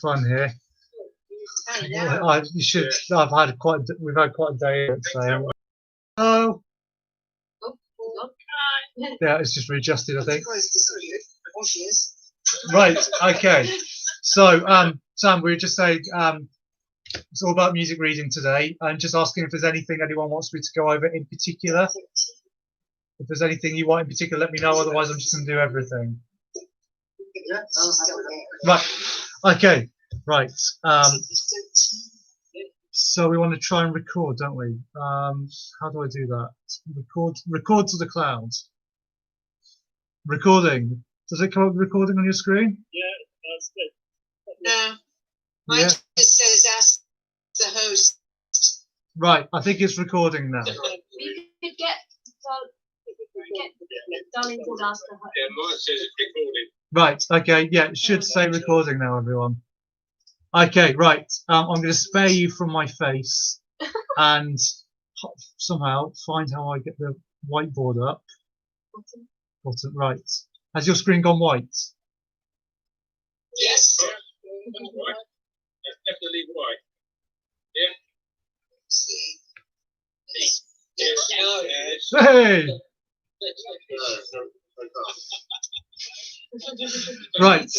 fun here. I know. You should. We've had quite a day today. Oh, yeah, it's just readjusted, I think. Right. Okay. So, Sam, we were just saying it's all about music reading today, and just asking if there's anything anyone wants me to go over in particular. If there's anything you want in particular, let me know. Otherwise, I'm just going to do everything. Right. Okay. Right. So we want to try and record, don't we? How do I do that? Record to the cloud. Recording. Does it come up with recording on your screen? Yeah, that's good. No. Mine just says ask the host. Right. I think it's recording now. We could get Darling to ask the host. Yeah, mine says it's recording. Right. Okay. Yeah, it should say recording now, everyone. Okay. Right. I'm going to spare you from my face and somehow find how I get the whiteboard up. Bottom right. Has your screen gone white? Yes. Right. That's definitely right. Yeah. See. Yes. Hey. Right.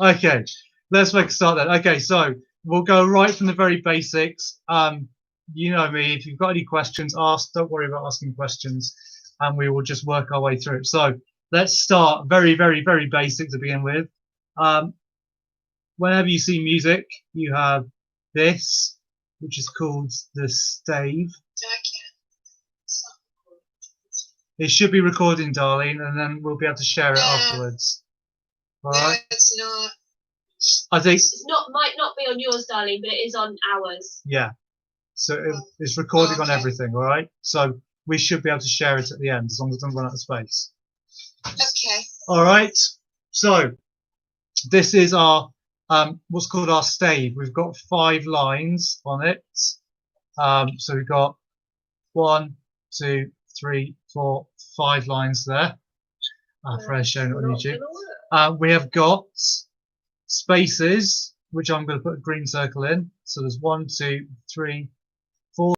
Okay. Let's make a start then. Okay. So we'll go right from the very basics. You know me. If you've got any questions, ask. Don't worry about asking questions, and we will just work our way through it. So let's start very, very, very basic to begin with. Whenever you see music, you have this, which is called the stave. It should be recording, darling, and then we'll be able to share it afterwards. All right? No, it's not. I think. It's not, might not be on yours, darling, but it is on ours. Yeah. So it's recording on Okay. everything. All right. So we should be able to share it at the end as long as it doesn't run out of space. Okay. All right. So this is our what's called our stave. We've got 5 lines on it. So we've got 1, 2, 3, 4, 5 lines there. Freya's showing it on YouTube. We have got spaces, which I'm going to put a green circle in. So there's 1, 2, 3, 4,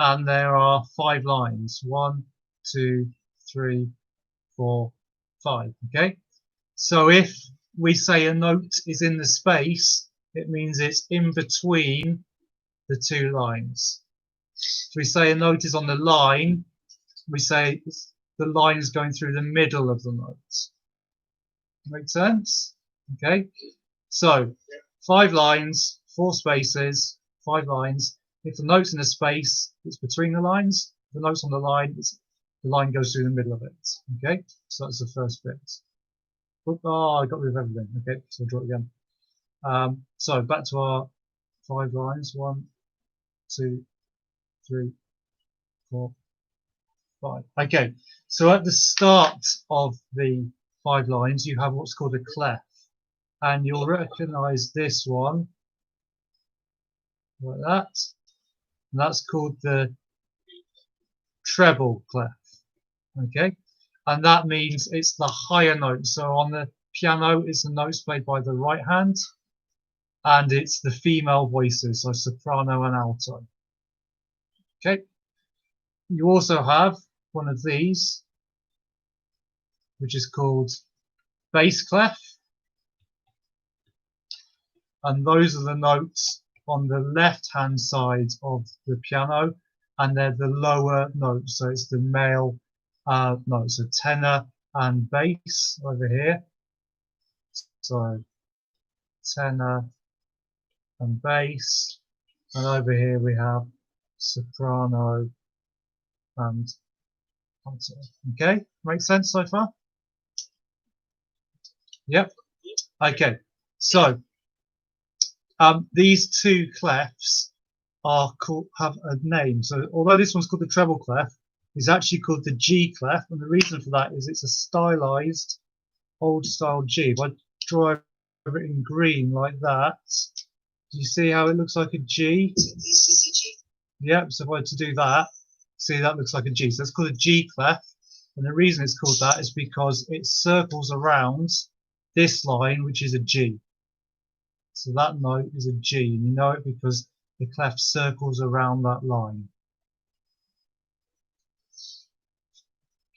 and there are 5 lines. 1, 2, 3, 4, 5. Okay. So if we say a note is in the space, it means it's in between the 2 lines. If we say a note is on the line, we say the line is going through the middle of the note. Make sense? Okay. So 5 lines, 4 spaces, 5 lines. If the note's in a space, it's between the lines. If the note's on the line, the line goes through the middle of it. Okay. So that's the first bit. Oh, I got rid of everything. Okay, so I'll draw it again. So back to our 5 lines. 1, 2, 3, 4, 5. Okay, so at the start of the 5 lines, you have what's called a clef, and you'll recognise this one like that. And that's called the treble clef. Okay. And that means it's the higher note. So on the piano, it's the notes played by the right hand, and it's the female voices, so soprano and alto. Okay. You also have one of these, which is called bass clef, and those are the notes on the left-hand side of the piano, and they're the lower notes. So it's the male notes, so tenor and bass over here. So tenor and bass, and over here we have soprano and alto. Okay, makes sense so far? Yep. Okay, so these 2 clefs are have a name. So although this one's called the treble clef, it's actually called the G clef, and the reason for that is it's a stylized old style G. If I draw it in green like that, do you see how it looks like a G? This is a G. Yep, so if I were to do that, see that looks like a G. So it's called a G clef, and the reason it's called that is because it circles around this line, which is a G. So that note is a G, and you know it because the clef circles around that line.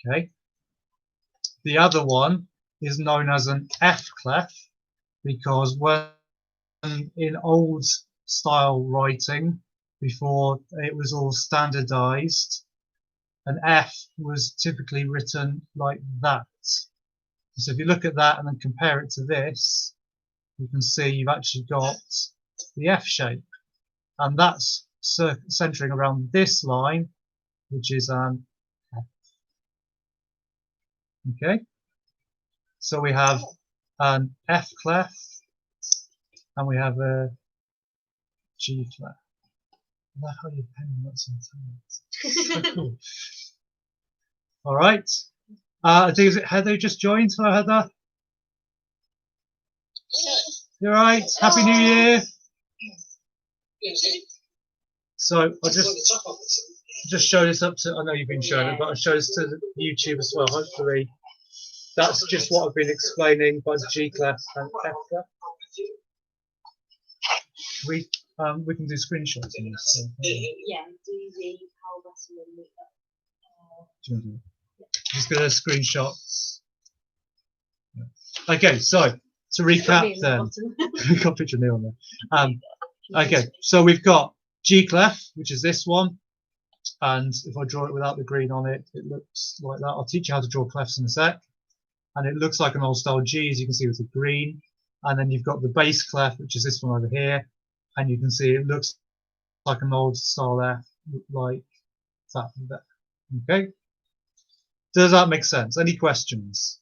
Okay. The other one is known as an F clef because when in old style writing, before it was all standardized, an F was typically written like that. So if you look at that and then compare it to this, you can see you've actually got the F shape, and that's centering around this line, which is an F. Okay, so we have an F clef and we have a G clef. I love how your pen works on time. So cool. All right. I think is it Heather who just joined. Hello, Heather. You all right? Happy New Year. So I'll just show this up to. I know you've been showing it, but I'll show this to YouTube as well. Hopefully, that's just what I've been explaining by the G clef and F clef. We can do screenshots in this. So, Yeah, do the whole lesson and meet up. do you want to do it? Just going to screenshot. Okay, so to recap then, we've got a picture of Neil on there. Okay, so we've got G clef, which is this one, and if I draw it without the green on it, it looks like that. I'll teach you how to draw clefs in a sec, and it looks like an old style G, as you can see with the green. And then you've got the bass clef, which is this one over here, and you can see it looks like an old style F, like that. Okay. Does that make sense? Any questions?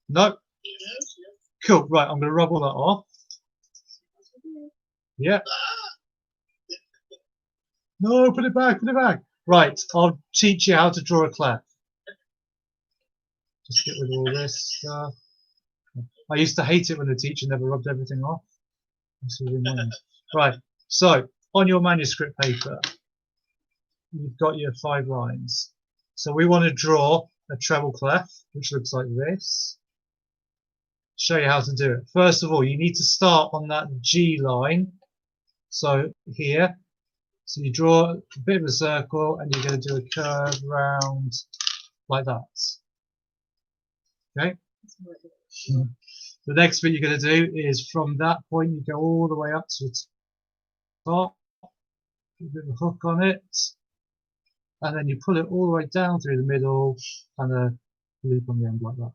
No? Cool. Right, I'm going to rub all that off. Yeah. No, put it back, put it back. Right, I'll teach you how to draw a clef. Just get rid of all this stuff. I used to hate it when the teacher never rubbed everything off. Right, so on your manuscript paper, you've got your 5 lines. So we want to draw a treble clef, which looks like this. Show you how to do it. First of all, you need to start on that G line. So here, so you draw a bit of a circle and you're going to do a curve round like that. Okay. The next bit you're going to do is from that point you go all the way up to the top, put a bit of a hook on it, and then you pull it all the way down through the middle and a loop on the end like that.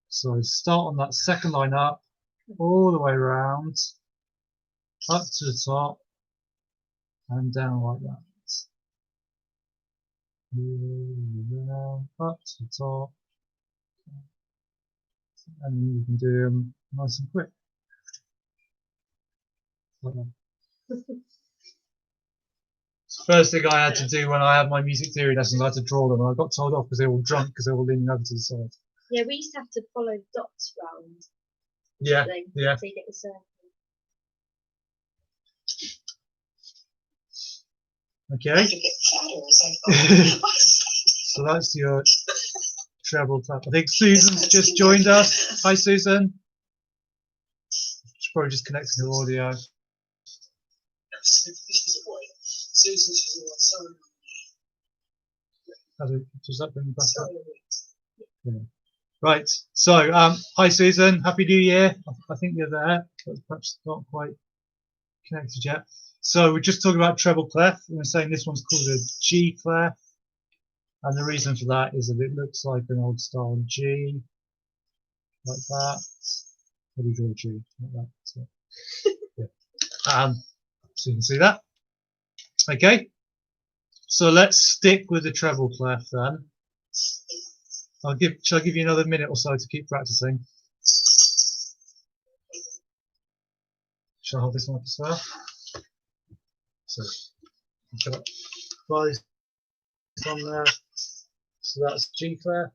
So start on that second line up, all the way around, up to the top, and down like that. Down, up to the top, and you can do them nice and quick. Like that. First thing I had to do when I had my music theory lessons, I had to draw them, and I got told off because they were all drunk because they were all leaning over to the side. Yeah, we used to have to follow dots round. Yeah, yeah. So you get the circle. Okay. So that's your treble clef. I think Susan's just joined us. Hi, Susan. She's probably just connecting her audio. Does that bring you back up? Yeah. Right. So, hi, Susan. Happy New Year. I think you're there, but perhaps not quite connected yet. So we're just talking about treble clef, and we're saying this one's called a G clef, and the reason for that is that it looks like an old style G, like that. How do you draw a G? Like that. So, yeah. So you can see that. Okay. So let's stick with the treble clef then. Shall I give you another minute or so to keep practicing? Shall I hold this one up as well? So, apply this on there. So that's G clef,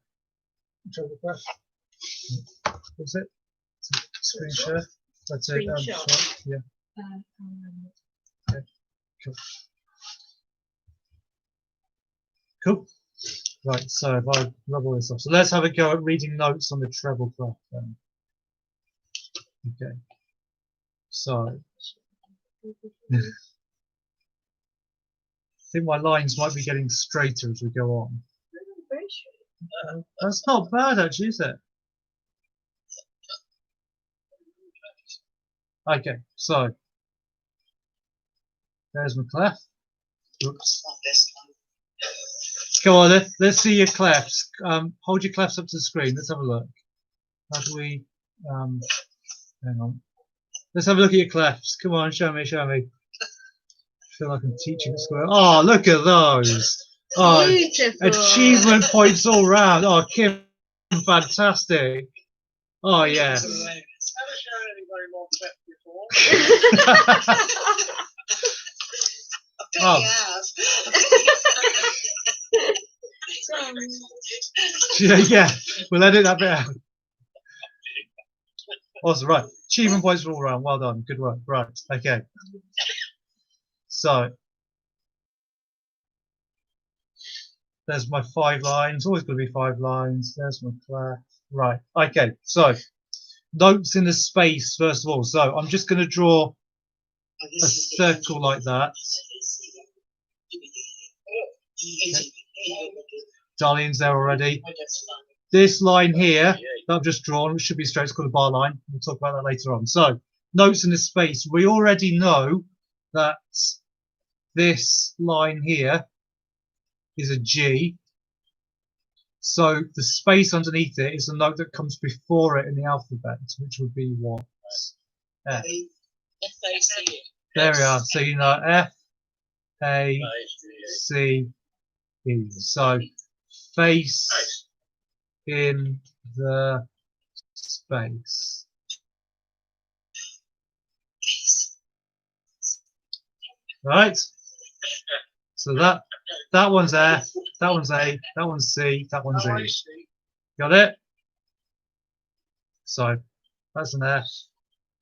treble clef. What's it? Screen share. Let's say Screenshot. yeah. Okay. Cool. Cool. Right, so if I rub all this off. So let's have a go at reading notes on the treble clef then. Okay. So I think my lines might be getting straighter as we go on. Very straight. That's not bad actually, is it? Okay, so there's my clef. Oops. Go on, let's see your clefs. Hold your clefs up to the screen. Let's have a look. How do we? Hang on. Let's have a look at your clefs. Come on, show me, show me. I feel like I'm teaching at school. Oh, look at those. Oh, Beautiful. achievement points all round. Oh, Kim, fantastic. Oh, yes. Never shown anybody more cleft before. Oh. Yeah, we'll edit that bit out. Awesome, right. Achievement points all around. Well done. Good work. Right. Okay. So there's my 5 lines. Always going to be 5 lines. There's my clef. Right. Okay. So notes in the space first of all. So I'm just going to draw a circle like that. Okay. Darlene's there already. This line here that I've just drawn, which should be straight, it's called a bar line. We'll talk about that later on. So, notes in the space. We already know that this line here is a G. So, the space underneath it is the note that comes before it in the alphabet, which would be what? F. There we are. So, you know F, A, C, E. So, face in the space. Right? So that one's F, that one's A, that one's C, that one's E. Got it? So that's an F,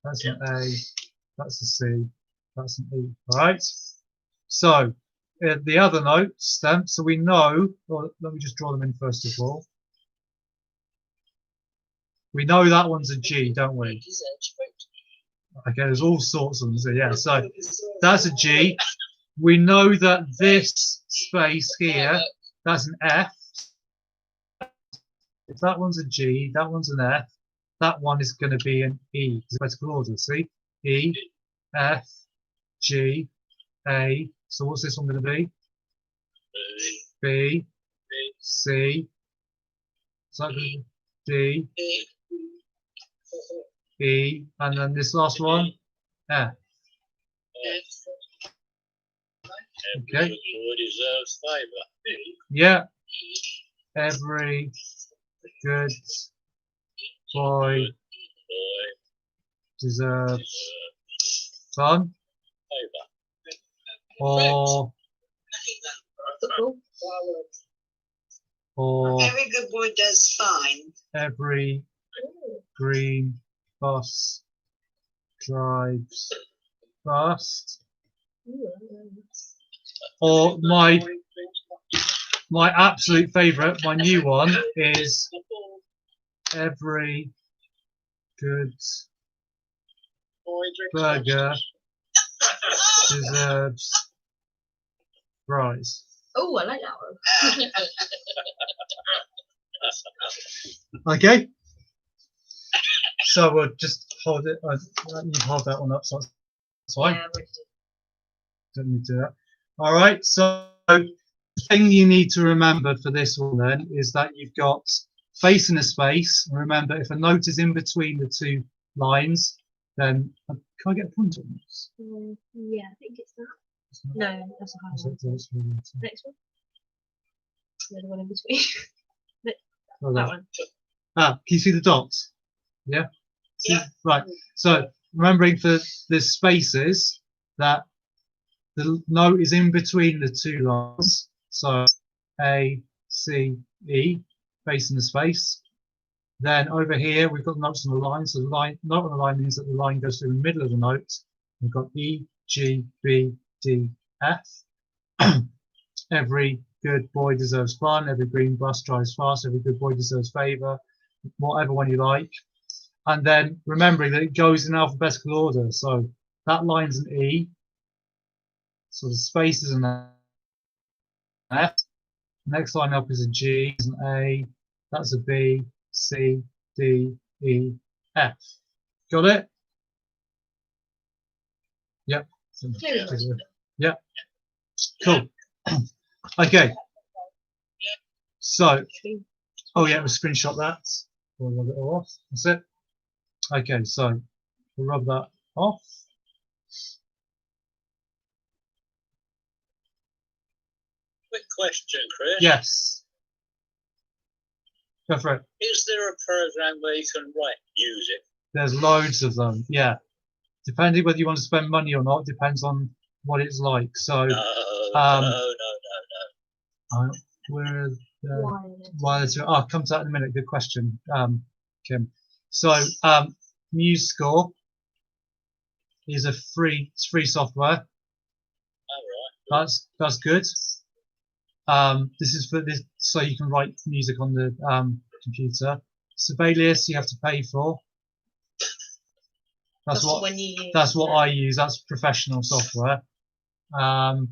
that's an A, that's a C, that's an E. Alright? So the other notes then, so we know, well, let me just draw them in first of all. We know that one's a G, don't we? Okay, there's all sorts of them. So yeah, so that's a G. We know that this space here, that's an F. If that one's a G, that one's an F. That one is going to be an E. Alphabetical order. See? E, F, G, A. So what's this one going to be? B, C. Is that going to be D? E, and then this last one, F. Okay. Yeah. Every good boy deserves fun. Or Every good boy does fine. every green bus drives fast. Or my absolute favourite, my new one, is every good burger deserves fries. Oh, I like that one. Okay. So we'll just hold it. You hold that one up, so that's fine. Yeah, Don't need to do that. All right. So the thing you need to remember for this one then is that you've got face in a space. And remember, if a note is in between the 2 lines, then can I get a point on this? yeah, I think it's that. No, that's a high one. Next one. The other one in between. Oh, That one. can you see the dots? Yeah? See? Yeah. Right. So remembering for the spaces that the note is in between the 2 lines. So A, C, E, face in the space. Then over here we've got notes on the line. So the line note on the line means that the line goes through the middle of the note. We've got E, G, B, D, F. Every good boy deserves fun. Every green bus drives fast. Every good boy deserves favour. Whatever one you like. And then remembering that it goes in alphabetical order. So that line's an E. So the space is an F. Next line up is a G, is an A. That's a B, C, D, E, F. Got it? Yep. Yep. Cool. Okay. So, oh yeah, we'll screenshot that. We'll rub it off. That's it. Okay, so we'll rub that off. Quick question, Chris. Yes. Go for it. Is there a program where you can write music? There's loads of them. Yeah. Depending whether you want to spend money or not, depends on what it's like. So, No, no. where wireless? I'll come to that in a minute. Good question, Kim. So, MuseScore is it's free software. All right. That's good. This is for this, so you can write music on the computer. Sibelius you have to pay for. That's what when you use that's what I use. That's professional software. I've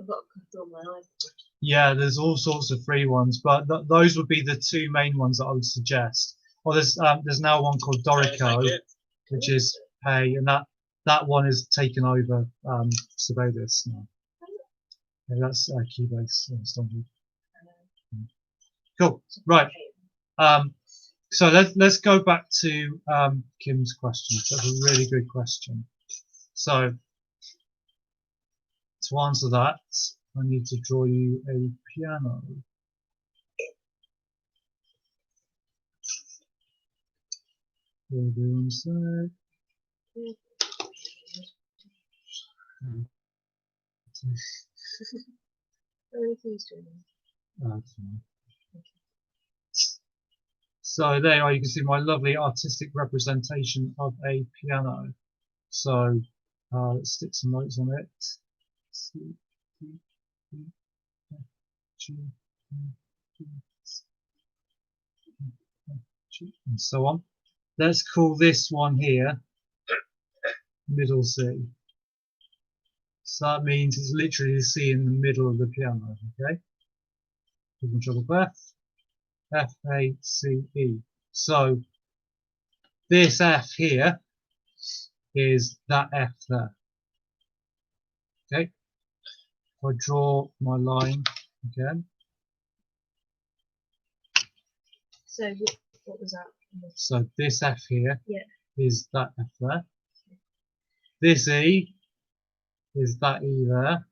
got a couple on my iPad. Yeah, there's all sorts of free ones, but those would be the two main ones that I would suggest. Well, there's now one called Dorico, which is pay, and that one is taken over Sibelius now. Yeah, that's Keybase. Cool. Right. So let's go back to Kim's question. That's a really good question. So to answer that, I need to draw you a piano. Hold on a sec. So there you are, you can see my lovely artistic representation of a piano. So let's stick some notes on it. C, D, E, F, G, and so on. Let's call this one here middle C. So that means it's literally the C in the middle of the piano, okay? You can trouble F, F, A, C, E. So this F here is that F there. Okay? If I draw my line again. So what was that? So this F here is that F there. This E is that E there.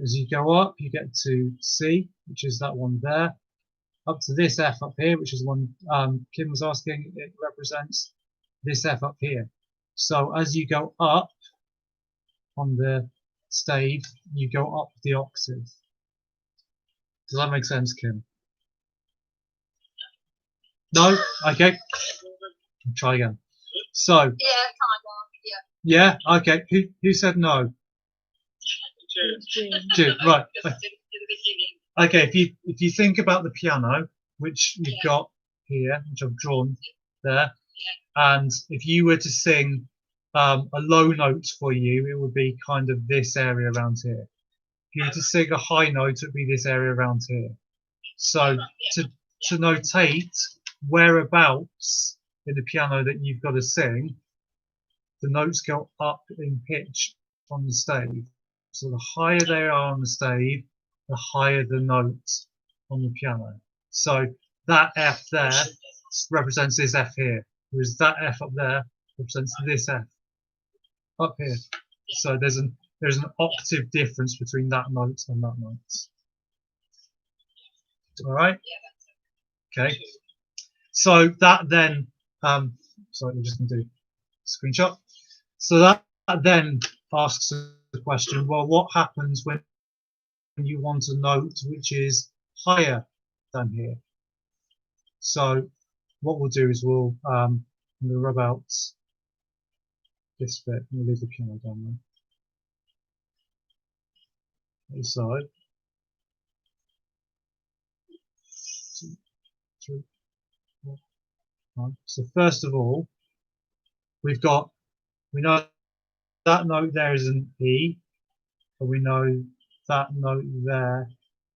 As you go up, you get to C, which is that one there. Up to this F up here, which is the one Kim was asking, it represents this F up here. So as you go up on the stave, you go up the octave. Does that make sense, Kim? No? Okay. Try again. So. Yeah, kind of. Yeah. Okay. Who said no? Jude. Right. Okay. If you think about the piano, which you've got here, which I've drawn there, and if you were to sing a low note for you, it would be kind of this area around here. If you were to sing a high note, it would be this area around here. So to notate whereabouts in the piano that you've got to sing, the notes go up in pitch on the stave. So the higher they are on the stave, the higher the note on the piano. So that F there represents this F here, whereas that F up there represents this F up here. So there's an octave difference between that note and that note. All right. Okay. So that then, sorry, we're just going to do a screenshot. So that then asks the question, well, what happens when you want a note which is higher than here? So what we'll do is we'll rub out this bit and we'll leave the piano down there. So Right. So first of all, we know that note there is an E, and we know that note there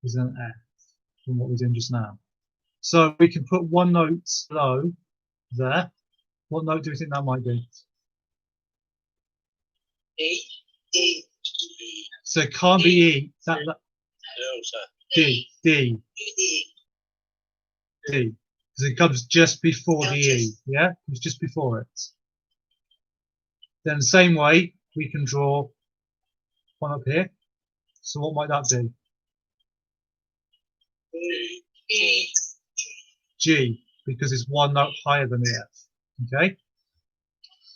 is an F from what we're doing just now. So we can put one note low there. What note do you think that might be? D. D. So it can't be E. That No, sir. D. D. D. D. Because it comes just before the E. Yeah, it's just before it. Then the same way we can draw one up here. So what might that be? D. G, because it's one note higher than the F. Okay.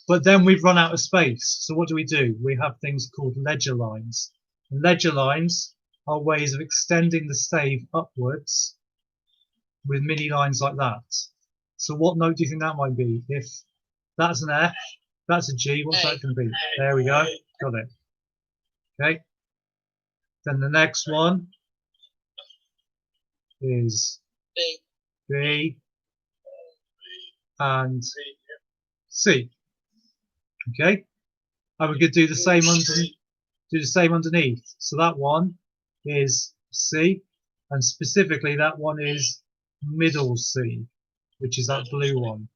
But then we've run out of space. So what do? We have things called ledger lines. And ledger lines are ways of extending the stave upwards with mini lines like that. So what note do you think that might be? If that's an F, that's a G, what's that going to be? There we go. Got it. Okay. Then the next one is B. B and C. Okay. And we could do the same underneath. So that one is C, and specifically that one is middle C, which is that blue one.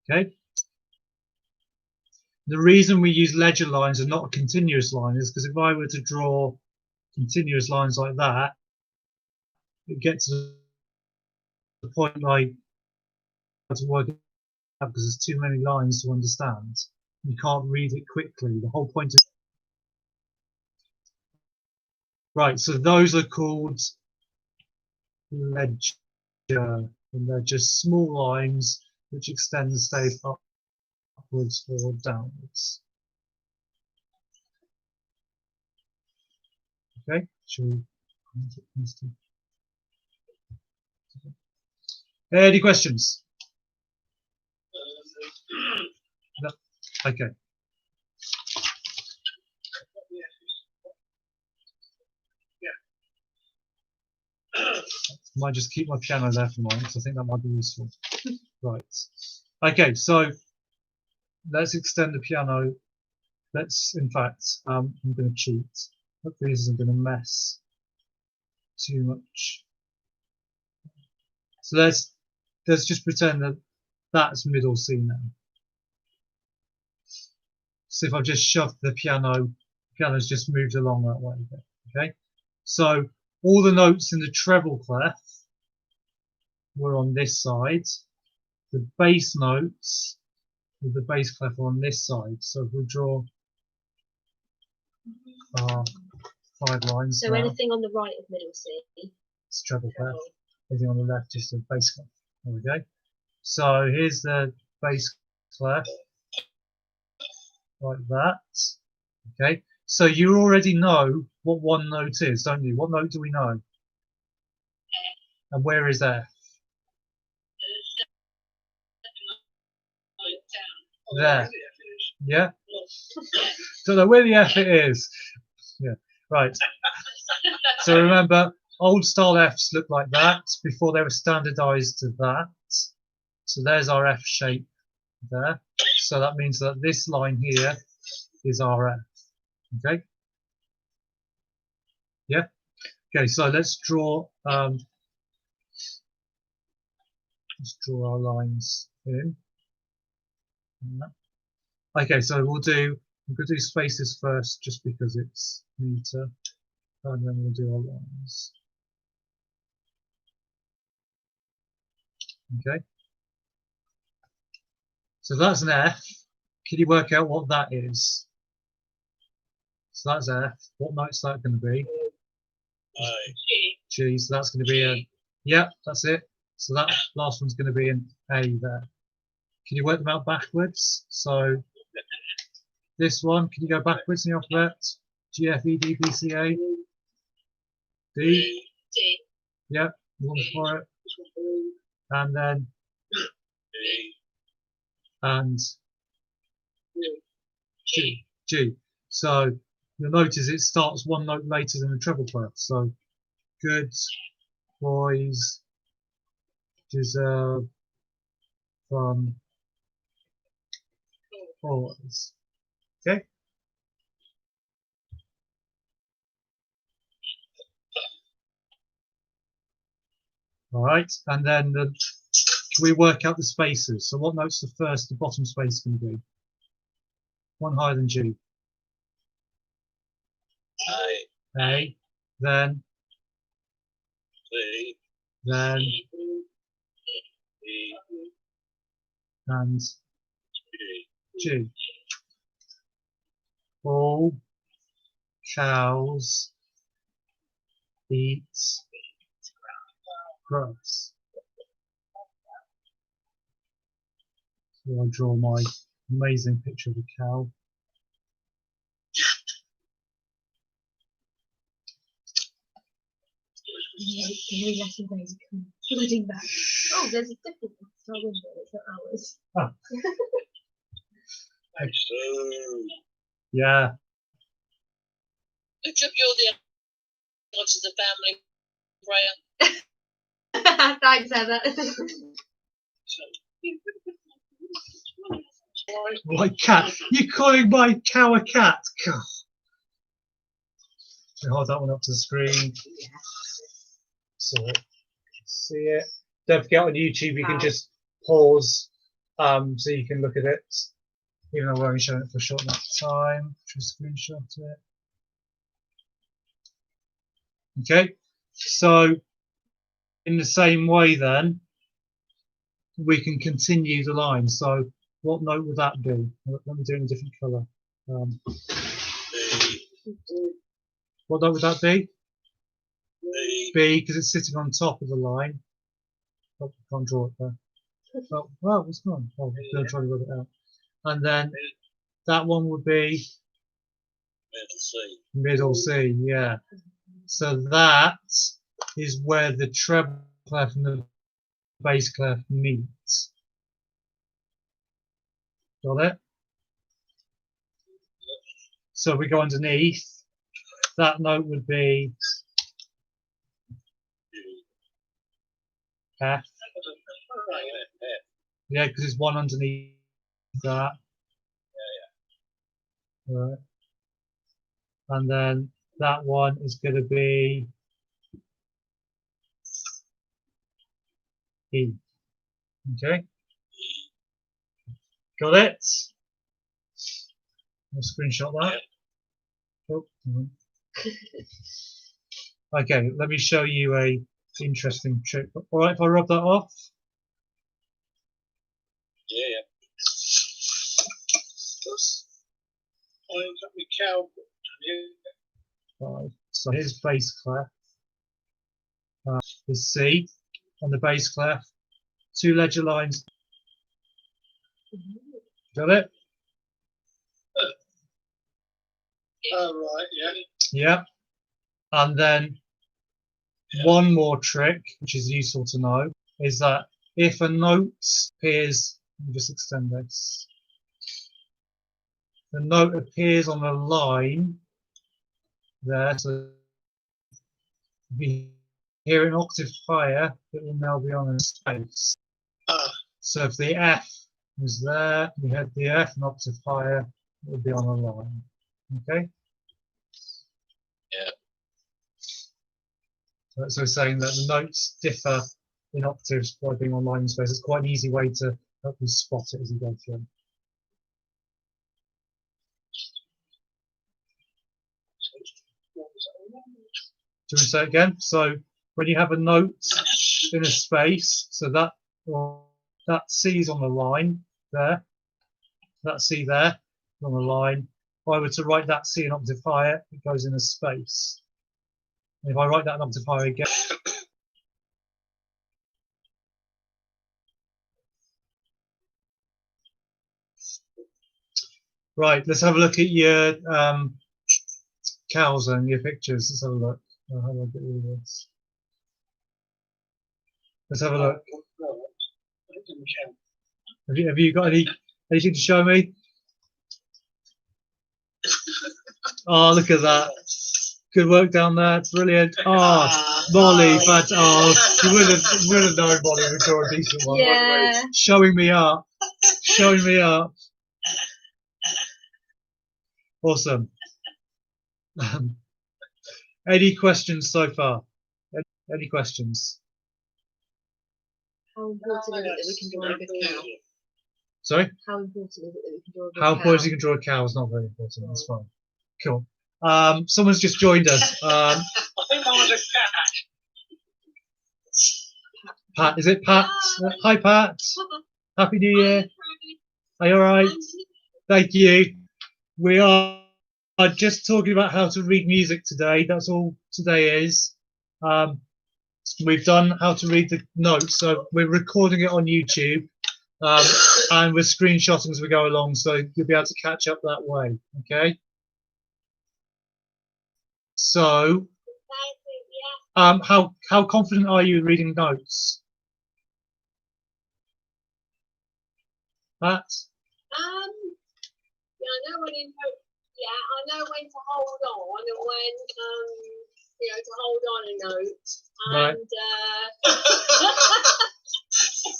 Okay. The reason we use ledger lines and not a continuous line is because if I were to draw continuous lines like that, it gets to the point like to work it out because there's too many lines to understand. You can't read it quickly. The whole point is right. So those are called ledger, and they're just small lines which extend the stave upwards or downwards. Okay. Shall we? Any questions? No. Okay. Might just keep my piano there for a moment because I think that might be useful. Right. Okay, so let's extend the piano. In fact, I'm going to cheat. Hopefully this isn't going to mess too much. So let's just pretend that that's middle C now. So if I've just shoved the piano's just moved along that way. Okay. So all the notes in the treble clef were on this side. The bass notes with the bass clef are on this side. So if we draw our 5 lines. So now, anything on the right of middle C. it's treble clef. Anything on the left is the bass clef. There we go. So here's the bass clef, like that. Okay. So you already know what one note is, don't you? What note do we know? And where is F? There. Yeah? Don't know where the F it is. Yeah. Right. So remember, old style Fs look like that before they were standardized to that. So there's our F shape there. So that means that this line here is our F. Okay. Yeah. Okay. So let's draw our lines in. Okay. So we're going to do spaces first, just because it's neater, and then we'll do our lines. Okay. So that's an F. Can you work out what that is? So that's F. What note's that going to be? G. So that's going to be a, yeah, that's it. So that last one's going to be an A there. Can you work them out backwards? So this one, can you go backwards in the alphabet? G, F, E, D, B, C, A. D. D. Yep, one for it. And then and G. G. So you'll notice it starts one note later than the treble clef. So good boys deserve from always. Okay. All right, and then we work out the spaces. So what note's the bottom space going to be? One higher than G. A. Then. Then. And G. All cows eat grass. So I'll draw my amazing picture of a cow. Every lesson days are coming flooding back. Oh, there's a different one. It's our window, it's not ours. Ah. Yeah. Who took you all the odds of the family, Freya? Thanks, Heather. Like cat. You're calling my cow a cat? God. Hold that one up to the screen. So see it. Don't forget on YouTube you can just pause so you can look at it. Even though we're only showing it for a short amount of time. Just screenshot it. Okay. So in the same way then we can continue the line. So what note would that be? Let me do it in a different colour. What note would that be? B, because it's sitting on top of the line. Oh, can't draw it there. Oh, well, it's gone. Oh, I'm trying to work it out. And then that one would be middle C, yeah. So that is where the treble clef and the bass clef meet. Got it? So we go underneath. That note would be F. Yeah, because it's one underneath that. Right. And then that one is going to be E. Okay. Got it? I'll screenshot that. Oh, okay, let me show you a interesting trick. All right, if I rub that off. Yeah. I got my cow. Right. So here's bass clef. Is C on the bass clef. 2 ledger lines. Got it? Oh, right, yeah. Yeah. And then one more trick, which is useful to know, is that if a note appears, let me just extend this. The note appears on a line there, so if you hear an octave higher, it will now be on a space. So if the F is there, we had the F an octave higher, it will be on a line. Okay? Yeah. So we're saying that the notes differ in octaves by being on line space. It's quite an easy way to help you spot it as you go through. Do you want to say it again? So when you have a note in a space, so that C is on the line there, that C there on the line. If I were to write that C an octave higher, it goes in a space. And if I write that an octave higher again, right, let's have a look at your cows and your pictures. Let's have a look. How do I get rid of this? Let's have a look. Have you got anything to show me? Oh, look at that. Good work down there. Brilliant. Oh, Molly, but you wouldn't have known Molly would draw a decent one. Yeah. Showing me up. Awesome. Any questions so far? Any questions? How important is it that we can draw a good cow? Sorry? How important is it that we can draw a good How cow? important you can draw a cow is not very important. That's fine. Cool. Someone's just joined us. I think mine was a cat. Pat, is it Pat? Hi, Pat. Happy New Year. Are you all right? Thank you. We are just talking about how to read music today. That's all today is. We've done how to read the notes, so we're recording it on YouTube, and we're screenshotting as we go along, so you'll be able to catch up that way. Okay. So, how confident are you in reading notes? Pat? Yeah, I know when I know when to hold on and when to hold on a note Right.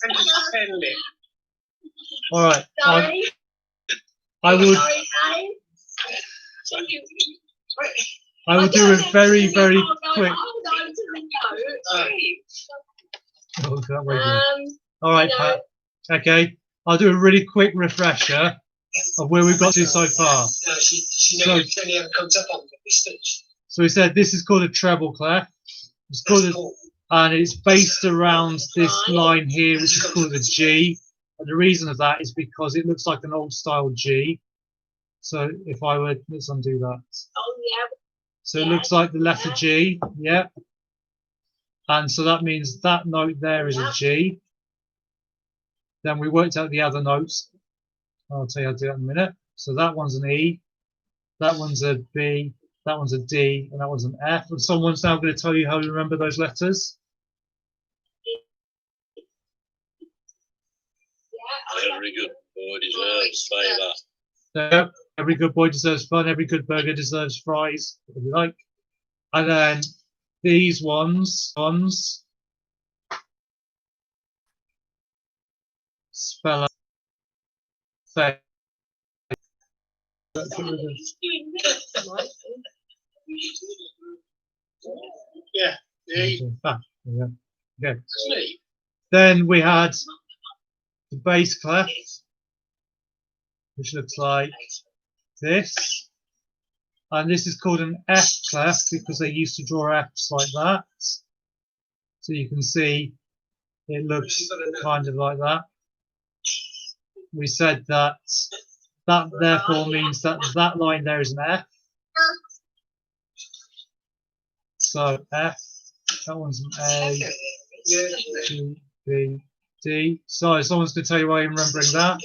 And to spend it. All right. sorry. I would. Sorry, I will do a very, very quick. Hold on to the note. Oh, that way good. All right, Pat. Okay. I'll do a really quick refresher of where we've got to so far. She never ever comes up on this stage. So we said this is called a treble clef. It's called and it's based around this line here, which is called a G. And the reason of that is because it looks like an old style G. So if I were, let's undo that. Oh yeah. So it looks like the letter G, yeah. And so that means that note there is a G. Then we worked out the other notes. I'll tell you how to do that in a minute. So that one's an E, that one's a B, that one's a D, and that one's an F. And someone's now going to tell you how to remember those letters. Very good. Boy deserves favour. So every good boy deserves fun, every good burger deserves fries, if you like. And then these ones spell out fake. Yeah. Ah, yeah. Okay. Sleep. Then we had the bass clef, which looks like this. And this is called an F clef because they used to draw Fs like that. So you can see it looks kind of like that. We said that that therefore means that that line there is an F. So F, that one's an A, G, B, D. So someone's going to tell you why you're remembering that.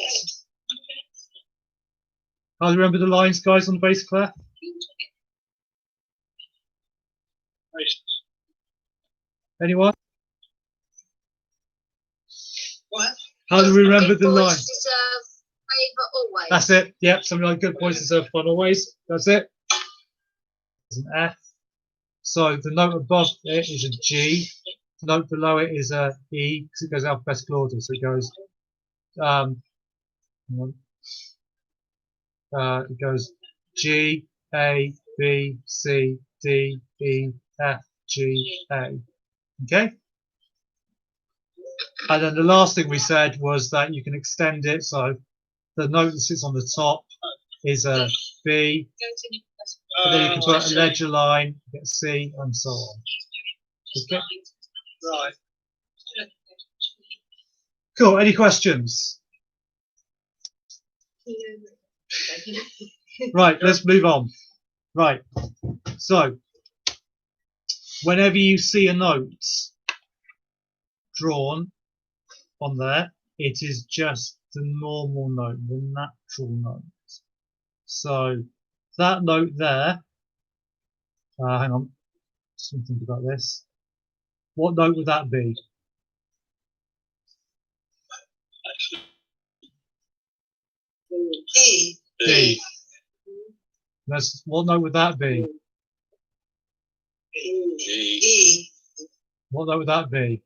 How do you remember the lines, guys, on the bass clef? Anyone? What? How do we remember the Boys lines? deserve favour always. That's it. Yep, something like good boys deserve fun always. That's it. It's an F. So the note above it is a G. The note below it is a E because it goes alphabetical order. So it goes it goes G, A, B, C, D, E, F, G, A. Okay? And then the last thing we said was that you can extend it. So the note that sits on the top is a B. And then you can put a ledger line, get C, and so on. Okay? Right. Cool. Any questions? Right, let's move on. Right. So, whenever you see a note drawn on there, it is just the normal note, the natural note. So, that note there, hang on, just think about this. What note would that be? E. D. What note would that be? E. What note would that be?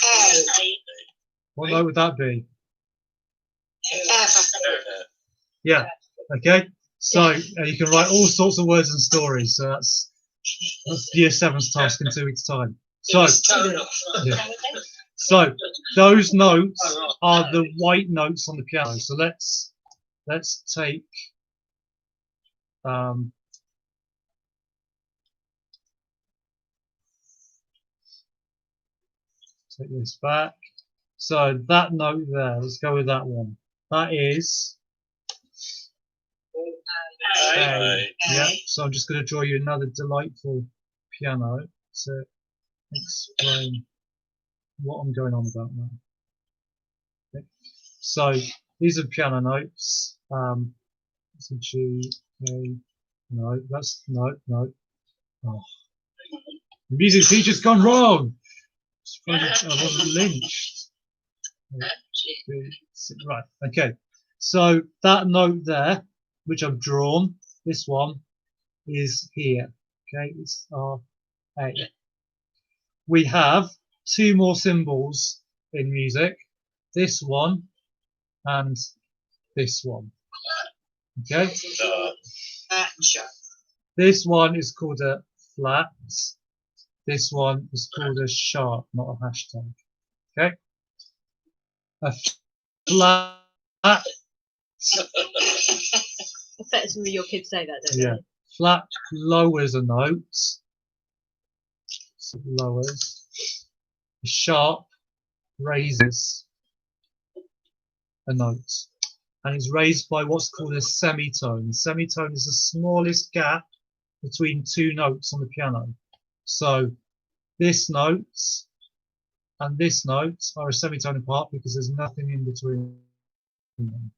A. What note would that be? F. Yeah. Okay. So you can write all sorts of words and stories. So that's year 7's task in 2 weeks' time. So yeah. So those notes are the white notes on the piano. So let's take take this back. So that note there, let's go with that one. That is A. Yeah. So I'm just going to draw you another delightful piano to explain what I'm going on about now. Okay. So these are piano notes. It's a G, A. No, that's no. Oh. The music teacher's gone wrong. I wasn't lynched. Right. Okay. So that note there, which I've drawn, this one is here. Okay, it's our A. We have two more symbols in music. This one and this one. Okay. This one is called a flat. This one is called a sharp, not a hashtag. Okay. A flat. I bet some of your kids say that, don't Yeah. they? Flat lowers a note. So lowers. Sharp raises a note. And it's raised by what's called a semitone. Semitone is the smallest gap between two notes on the piano. So this note and this note are a semitone apart because there's nothing in between them.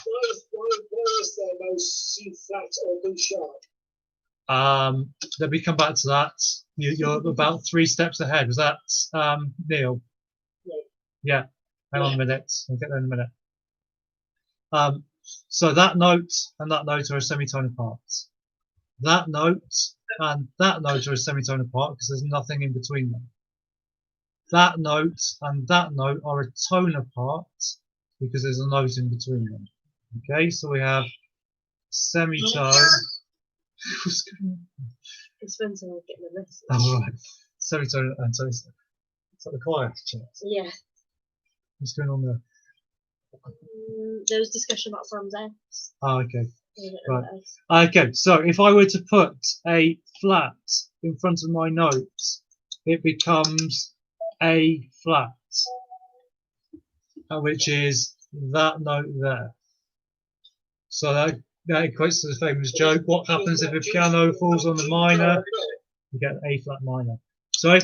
Why is there no C flat or D sharp? Let me come back to that. You're about 3 steps ahead. Was that Neil? Yeah. Hang on a minute. I'll get there in a minute. So that note and that note are a semitone apart. That note and that note are a semitone apart because there's nothing in between them. That note and that note are a tone apart because there's a note in between them. Okay, so we have semitone. What's going on? It's when someone's getting a message. Oh, right. Semitone and so it's like the choir chat. Yeah. What's going on there? There was discussion about Sam's F's. Oh, okay. I don't know Right. what else. Okay, so if I were to put a flat in front of my notes, it becomes A flat, which is that note there. So that equates to the famous joke, what happens if a piano falls on the minor? You get A flat minor. Sorry?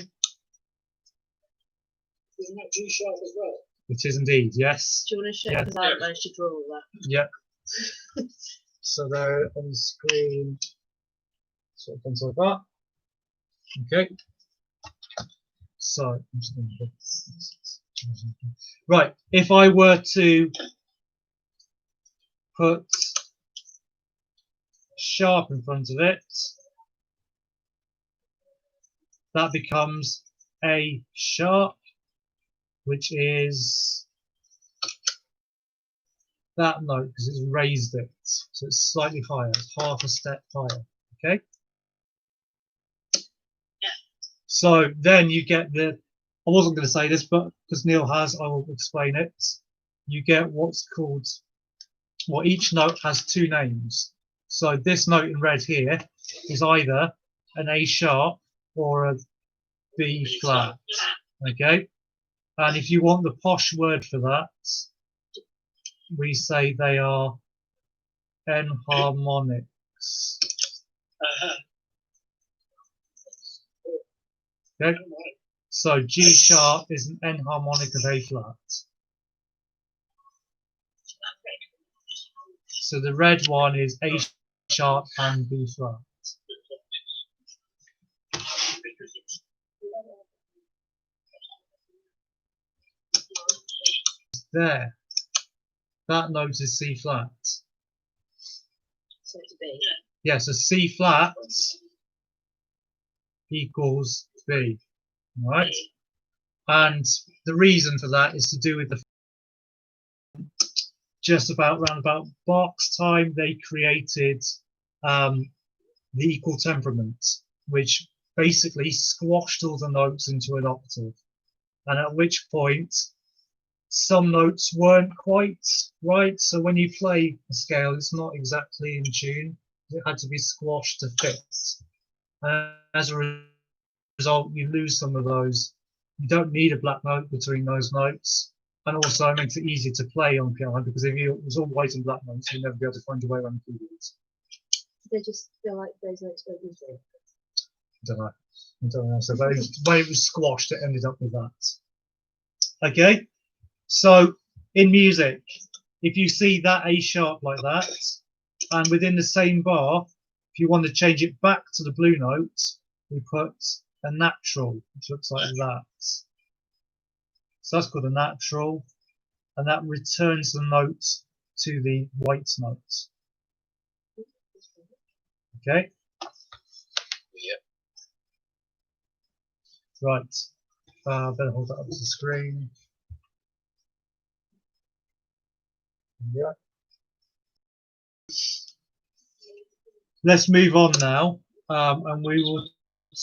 Isn't that G sharp as well? It is indeed, yes. Do you want to show? Yeah. Because I haven't managed to draw all that. Yep. So they're on the screen, sort of things like that. Okay. So I'm just going to right. If I were to put sharp in front of it, that becomes A sharp, which is that note because it's raised it, so it's slightly higher, it's half a step higher. Okay. So then you get the, I wasn't going to say this, but because Neil has, I will explain it. You get what's called, well, each note has 2 names. So this note in red here is either an A sharp or a B flat. Okay. And if you want the posh word for that, we say they are enharmonics. Okay. So G sharp is an enharmonic of A flat. So the red one is A sharp and B flat. There. That note is C flat. So it's a B. Yeah, so C flat equals B. All right? And the reason for that is to do with the just about round about Bach's time, they created the equal temperament, which basically squashed all the notes into an octave. And at which point, some notes weren't quite right. So when you play a scale, it's not exactly in tune. It had to be squashed to fit. And as a result, you lose some of those. You don't need a black note between those notes. And also it makes it easier to play on piano, because if it was all white and black notes, you'd never be able to find your way around the keyboards. They just feel like those notes were easy. I don't know. So when it was squashed, it ended up with that. Okay. So in music, if you see that A sharp like that, and within the same bar, if you want to change it back to the blue note, we put a natural, which looks like that. So that's called a natural, and that returns the note to the white note. Okay? Yeah. Right. Better hold that up to the screen. Yeah. Let's move on now, and we will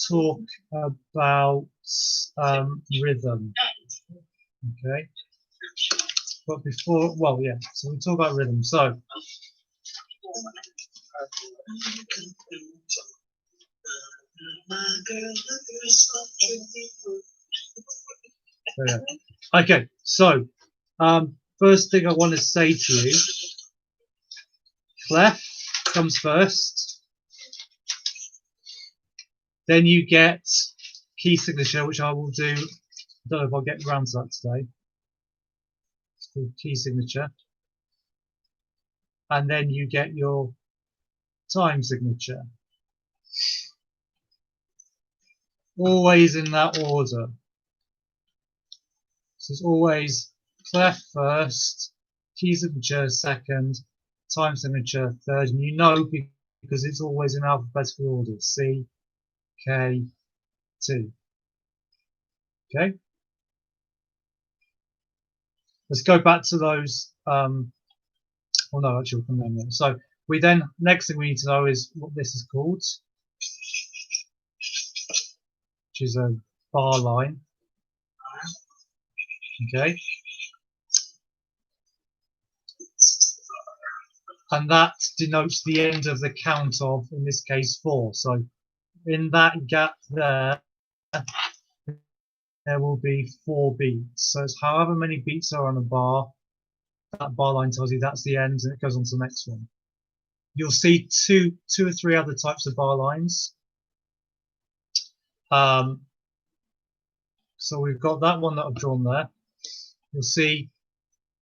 talk about rhythm. Okay. But before, well, yeah, so we'll talk about rhythm. So, yeah. Okay, so first thing I want to say to you, clef comes first, then you get key signature, which I will do. I don't know if I'll get around to that today. It's called key signature, and then you get your time signature. Always in that order. So it's always clef first, key signature second, time signature third, and you know because it's always in alphabetical order. C, K, T. Okay. Let's go back to those. Oh no, actually, we'll come down there. So we then next thing we need to know is what this is called, which is a bar line. Okay. And that denotes the end of the count of, in this case, 4. So in that gap there, there will be 4 beats. So it's however many beats are on a bar, that bar line tells you that's the end, and it goes on to the next one. You'll see two or three other types of bar lines. So we've got that one that I've drawn there. You'll see,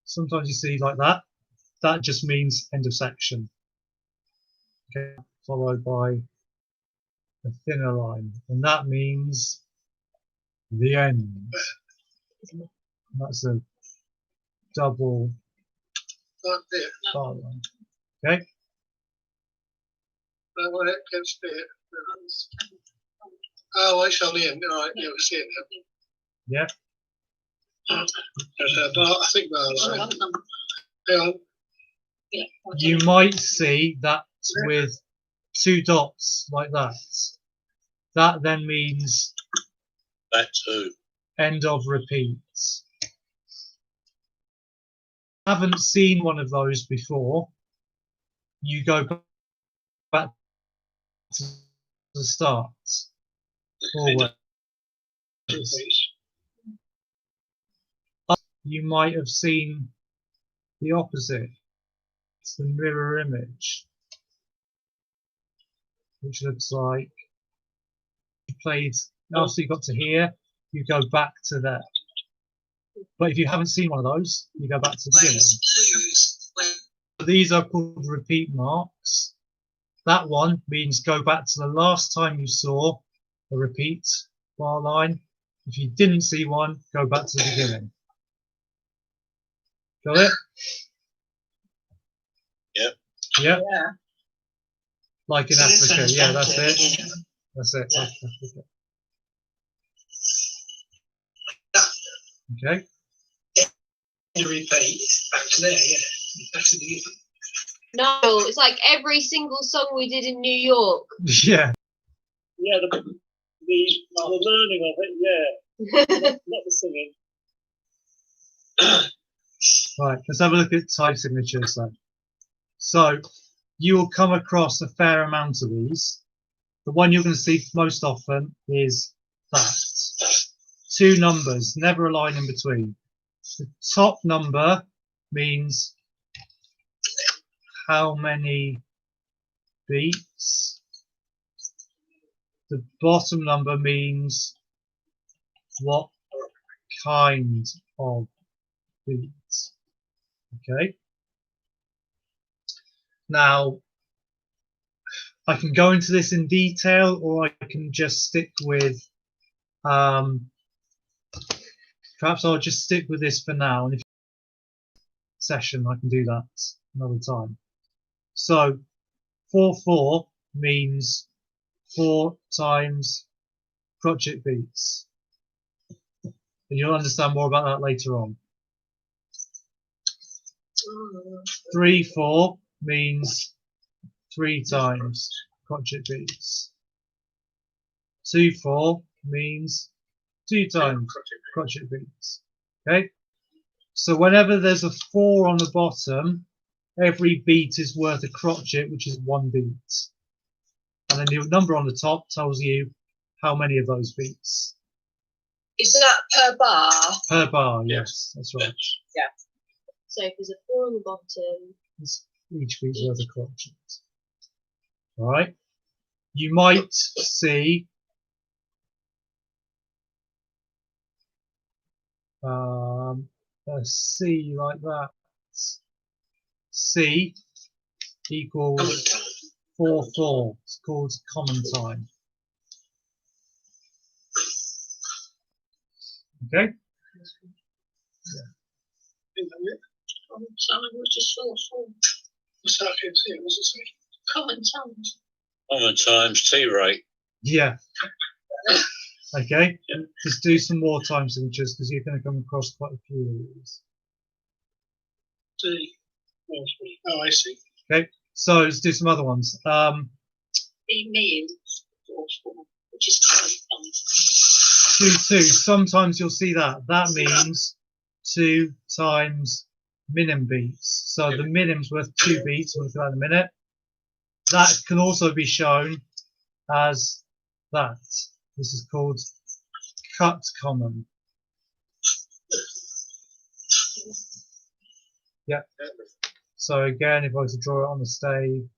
sometimes you see like that. That just means end of section. Okay, followed by a thinner line, and that means the end. That's a double bar line. Okay. What it gets there. Oh, it's on the end. All right, yeah, we see it now. Yeah. There's a bar, I think bar line. Hang on. You might see that with 2 dots like that. That then means That too. end of repeats. Haven't seen one of those before, you go back to the start. Forward. You might have seen the opposite. It's the mirror image, which looks like you played after you got to here, you go back to there. But if you haven't seen one of those, you go back to the beginning. These are called repeat marks. That one means go back to the last time you saw a repeat bar line. If you didn't see one, go back to the beginning. Got it? Yep. Yep. Yeah. Like in Africa. Yeah, that's it. That's it. Okay. You repeat back to there, yeah. Back to the No, it's like every single song we did in New York. Yeah. yeah, the learning of it, yeah. Not the singing. Right. Let's have a look at time signatures then. So you will come across a fair amount of these. The one you're going to see most often is that. 2 numbers, never a line in between. The top number means how many beats. The bottom number means what kind of beats. Okay. Now, I can go into this in detail, or I can just stick with, perhaps I'll just stick with this for now. And if session, I can do that another time. So 4/4 means 4 times crotchet beats. And you'll understand more about that later on. 3/4 means 3 times crotchet beats. 2/4 means 2 times crotchet beats. Okay? So whenever there's a 4 on the bottom, every beat is worth a crotchet, which is 1 beat. And then the number on the top tells you how many of those beats. Is that per bar? Per bar, yes, that's right. So if there's a 4 on the bottom, Each beat's worth a crotchet. All right. You might see a C like that. C equals 4/4. It's called common time. Okay. Common time, which is 4/4. What's that? I can see it. What's it say? Common time. Common times T rate. Yeah. Okay. Just do some more time signatures because you're going to come across quite a few of these. Oh, I see. Okay. So let's do some other ones. The means 4/4, which is common time. 2/2. Sometimes you'll see that. That means 2 times minim beats. So the minim's worth 2 beats. We'll look at that in a minute. That can also be shown as that. This is called cut common. Yeah. So again, if I was to draw it on the stave,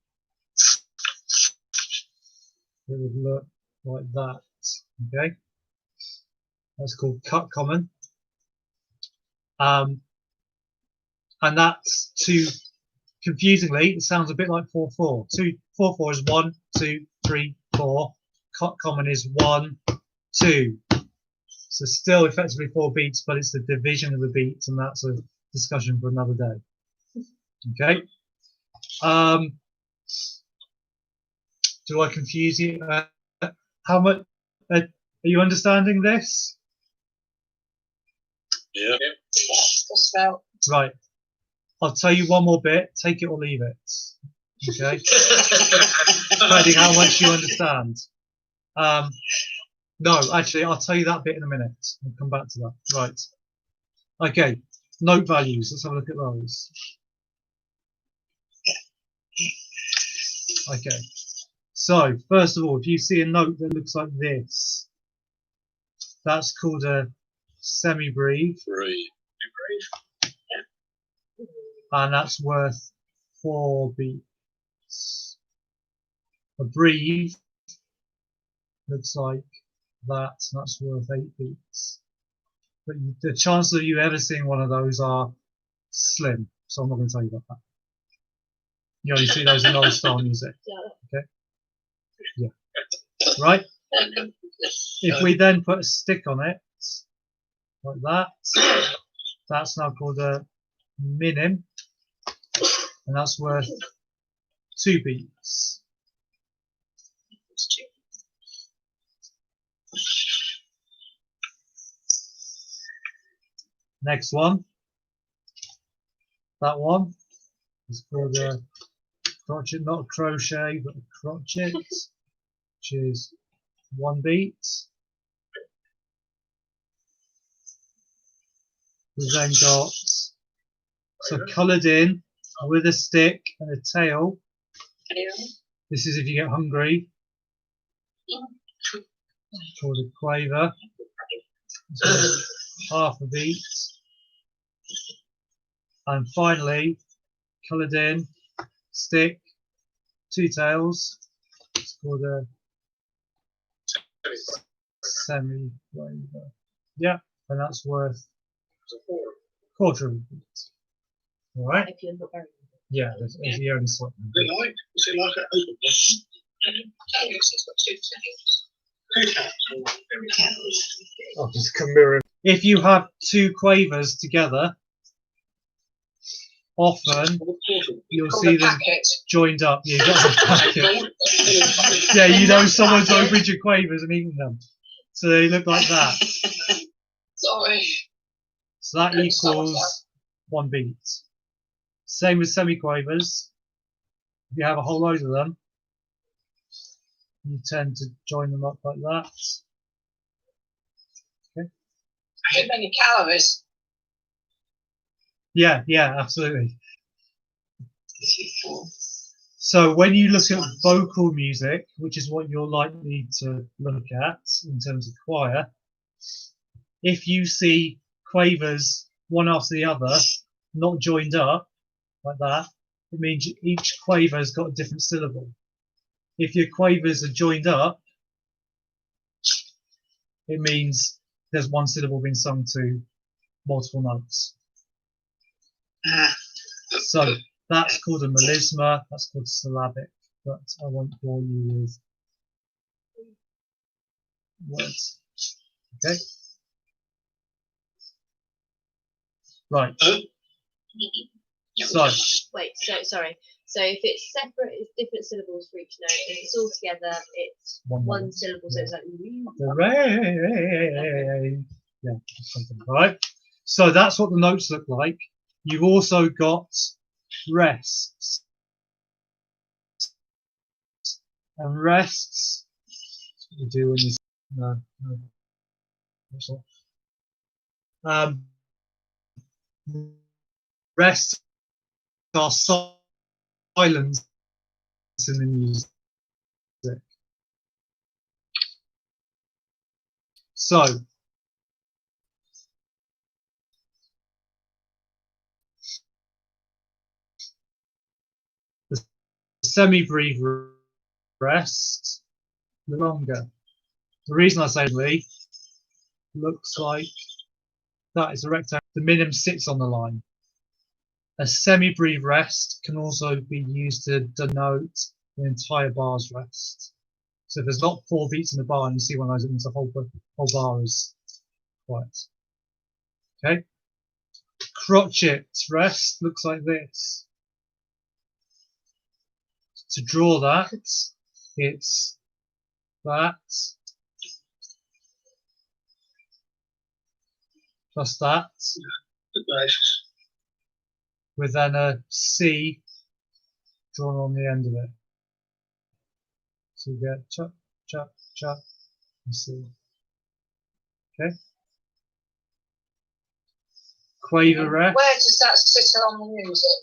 it would look like that. Okay. That's called cut common. And that's confusingly, it sounds a bit like 4/4. 4/4 is 1, 2, 3, 4. Cut common is 1, 2. So still effectively 4 beats, but it's the division of the beats, and that's a discussion for another day. Okay. Do I confuse you? How much are you understanding this? Yeah. Just about. Right. I'll tell you one more bit. Take it or leave it. Okay. Depending how much you understand. No, actually, I'll tell you that bit in a minute. I'll come back to that. Right. Okay. Note values. Let's have a look at those. Okay. So, first of all, if you see a note that looks like this, that's called a semi-breve. Three. And that's worth 4 beats. A breve looks like that, and that's worth 8 beats. But the chances of you ever seeing one of those are slim, so I'm not going to tell you about that. You only see those in old style music. Okay? Yeah. Right? If we then put a stick on it, like that, that's now called a minim, and that's worth 2 beats. Next one. That one is called a crotchet, not a crochet, but a crotchet, which is 1 beat. We've then got so coloured in with a stick and a tail. This is if you get hungry. Called a quaver. So half a beat. And finally, coloured in, stick, 2 tails. It's called a semi-quaver. Yeah, and that's worth quarter of a beat. All right. If you're not very Yeah, there's the only sort. Is it like an open box? I'll just come mirror. If you have 2 quavers together, often you'll see them joined up. Yeah, you got the packet. Yeah, you know someone's opened your quavers and eaten them. So they look like that. Sorry. So that equals 1 beat. Same with semiquavers. If you have a whole load of them, you tend to join them up like that. Too many calories. Yeah, absolutely. So when you look at vocal music, which is what you're likely to look at in terms of choir, if you see quavers one after the other, not joined up like that, it means each quaver has got a different syllable. If your quavers are joined up, it means there's one syllable being sung to multiple notes. So that's called a melisma, that's called syllabic, but I won't bore you with words. Okay? Right. So, Wait, so sorry. So if it's separate, it's different syllables for each note. If it's all together, it's one syllable. So it's like hooray! Yeah, something. All right. So that's what the notes look like. You've also got rests. And rests, that's what you do when you no. Rests are silence in the music. So the semi-brief rest, the longer. The reason I say Lee looks like that is a rectangle. The minim sits on the line. A semi-brief rest can also be used to denote the entire bar's rest. So if there's not 4 beats in the bar and you see one of those, it means the whole bar is quiet. Okay. Crotchet rest looks like this. To draw that, it's that plus that with then a C drawn on the end of it. So you get chop, chop, chop, and C. Okay. Quaver rest. Where does that sit on the music?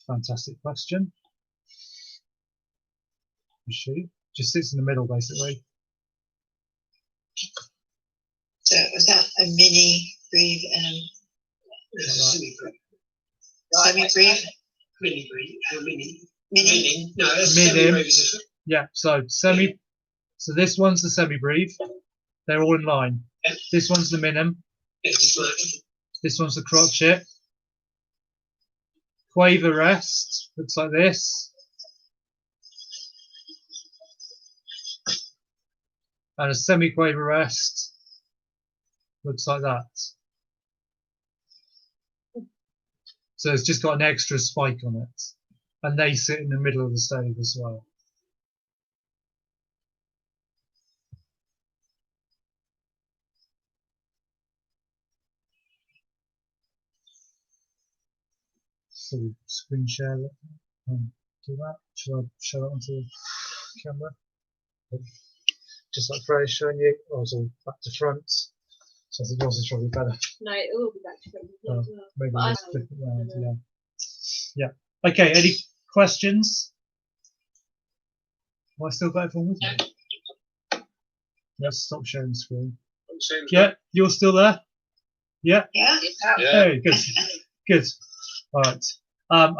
Fantastic question. Just sits in the middle basically. So was that a mini brief and a semi-brief? Mini. No, that's Minim. Yeah, so so this one's the semi-brief. They're all in line. Yeah. This one's the minim. This one's the crotchet. Quaver rest looks like this. And a semi-quaver rest looks like that. So it's just got an extra spike on it. And they sit in the middle of the stave as well. So we screen share it and do that. Shall I show that onto the camera? Just like Freya's showing you, also back to front. So I think yours is probably better. No, it will be back to front. Oh, maybe But I let's flip it round, don't yeah. Yeah. Okay, any questions? Am I still going forward? Let's stop sharing the screen. Yeah, you're still there? Yeah? Yeah? Yeah. Hey, good. Good. All right.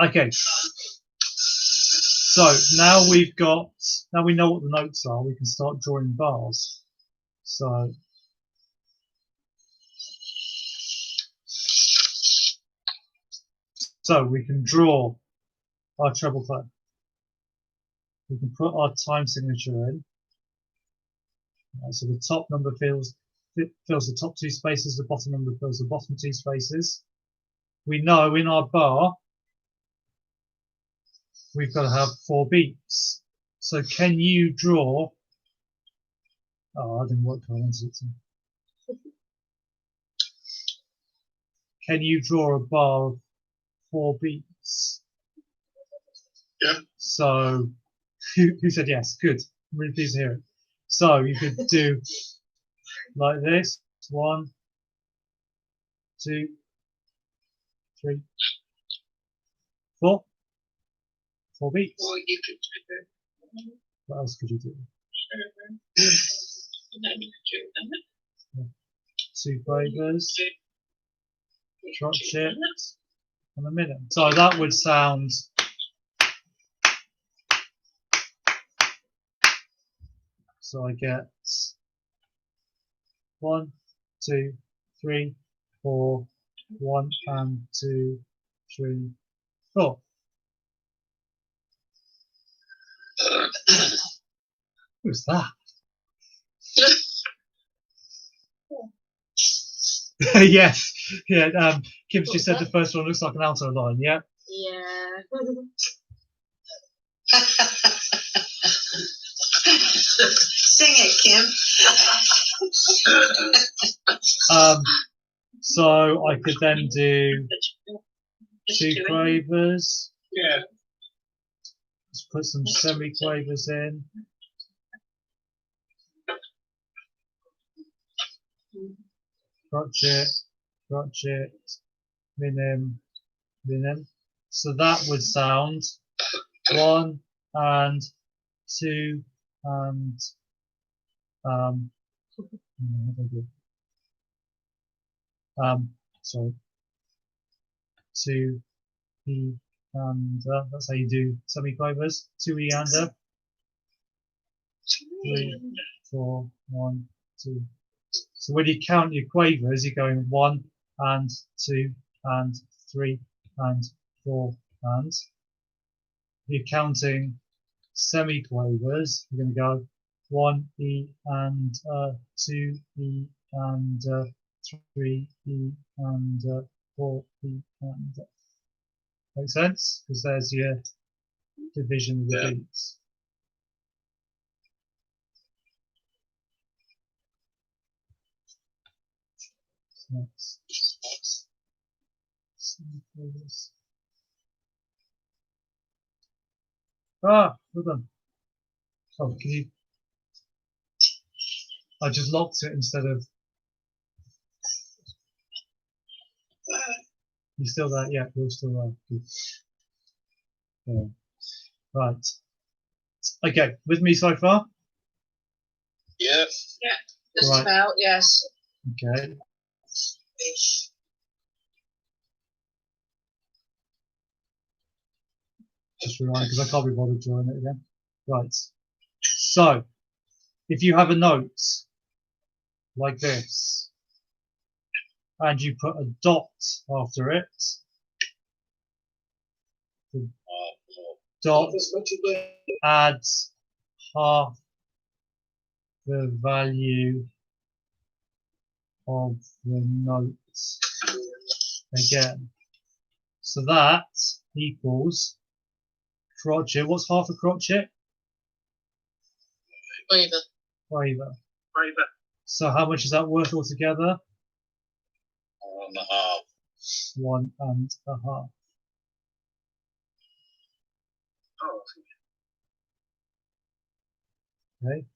Okay. So now we know what the notes are, we can start drawing bars. So we can draw our treble clef. We can put our time signature in. So the top number fills the top two spaces, the bottom number fills the bottom two spaces. We know in our bar we've got to have 4 beats. So can you draw? Oh, I didn't work how I wanted it to. Can you draw a bar of 4 beats? Yeah. So who said yes? Good. I'm really pleased to hear it. So you could do like this. 1, 2, 3, 4. 4 beats. Or you could do What else could you do? that. 2 quavers, crotchet, and a minute. So that would sound. So I get 1, 2, 3, 4, 1 and 2, 3, 4. Who's that? Yes, yeah. Kim's just said the first one looks like an alto line. Yeah. Yeah. Sing it, Kim. So I could then do 2 quavers. Yeah. Let's put some semi-quavers in. Crotchet, crotchet, minim, minim. So that would sound 1 and 2 and sorry, 2 E and that's how you do semi-quavers. 2 E and 3, 4, 1, 2. So when you count your quavers, you're going 1 and 2 and 3 and 4 and. If you're counting semi-quavers, you're going to go 1 E and 2 E and 3 E and 4 E and. Makes sense? Because there's your division of the Yeah. beats. So that's semi-quavers. Ah, well done. Oh, can you? I just locked it instead of. You're still there? Yeah, you're still there. Good. Yeah. Right. Okay, with me so far? Yeah. Just Right. about, yes. Okay. Just rewind because I can't be bothered drawing it again. Right. So, if you have a note like this, and you put a dot after it, the dot As much as they adds half the value of the note again. So that equals crotchet. What's half a crotchet? Quaver. Quaver. favour. So how much is that worth altogether? 1.5. 1.5. Okay.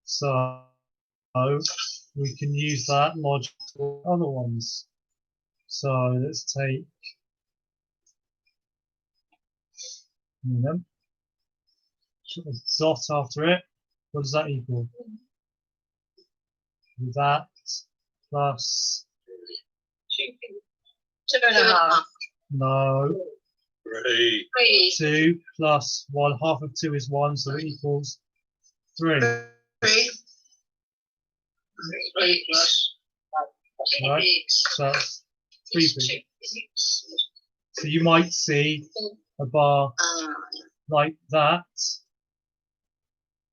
So we can use that logic for other ones. So let's take them. Put a dot after it. What does that equal? That plus 2.5. no 3. 3. 2 plus 1. Half of 2 is 1, so it equals 3. 3. 3 plus. Right. So that's 3 feet. So you might see a bar like that.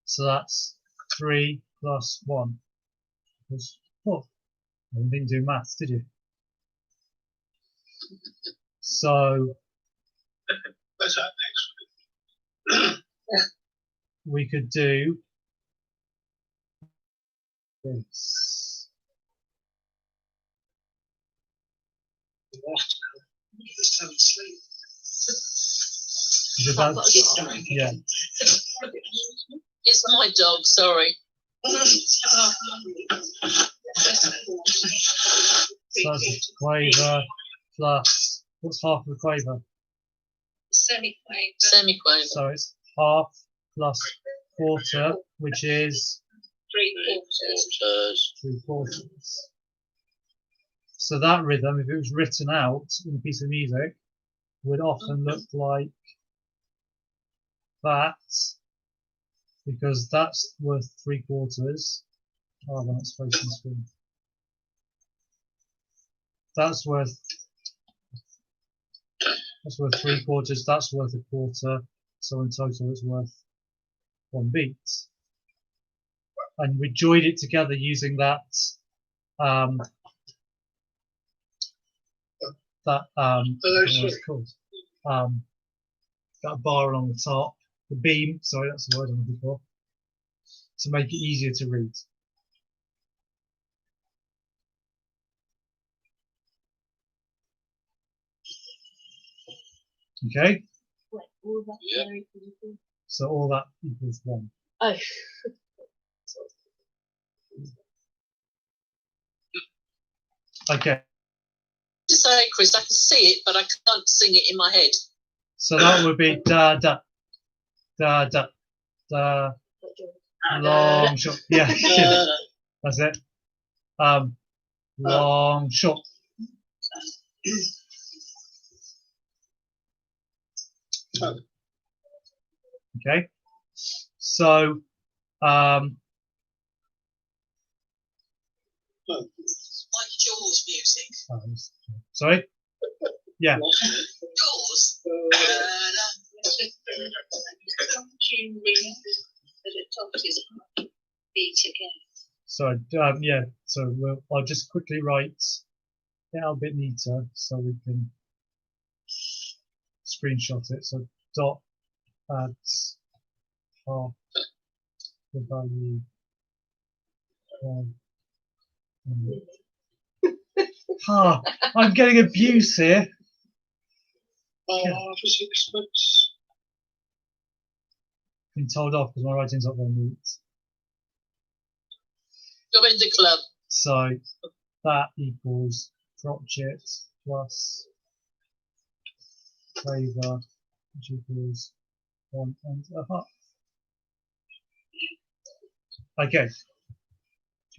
So that's 3 plus 1 equals 4. You didn't do maths, did you? So Where's that next we could do this. Is that- yeah. It's my dog, sorry. So that's a quaver plus, what's half of a quaver? Semi-quaver. So it's half plus quarter, which is 3/4. 3/4. So that rhythm, if it was written out in a piece of music, would often look like that, because that's worth 3/4. Oh, when it's facing screen. That's worth 3/4. That's worth a quarter. So in total, it's worth 1 beat. And we joined it together using that what it's called, that bar along the top, the beam. Sorry, that's the word I'm looking for. To make it easier to read. Okay, Wait, all that Yeah. there equals 4. so all that equals 1. Oh. Okay, To say, Chris, I can see it, but I can't sing it in my head. so that would be da da da da da long short. Yeah, yeah, that's it. Long short. Okay, so Like Jaws music. sorry. Yeah. Jaws. So yeah. So I'll just quickly write it out a bit neater so we can screenshot it. So dot adds half the value of. I'm getting abuse here. For 6 months. Been told off because my writing's not very neat. Join the club. So that equals crotchet plus quaver, which equals 1.5. Okay,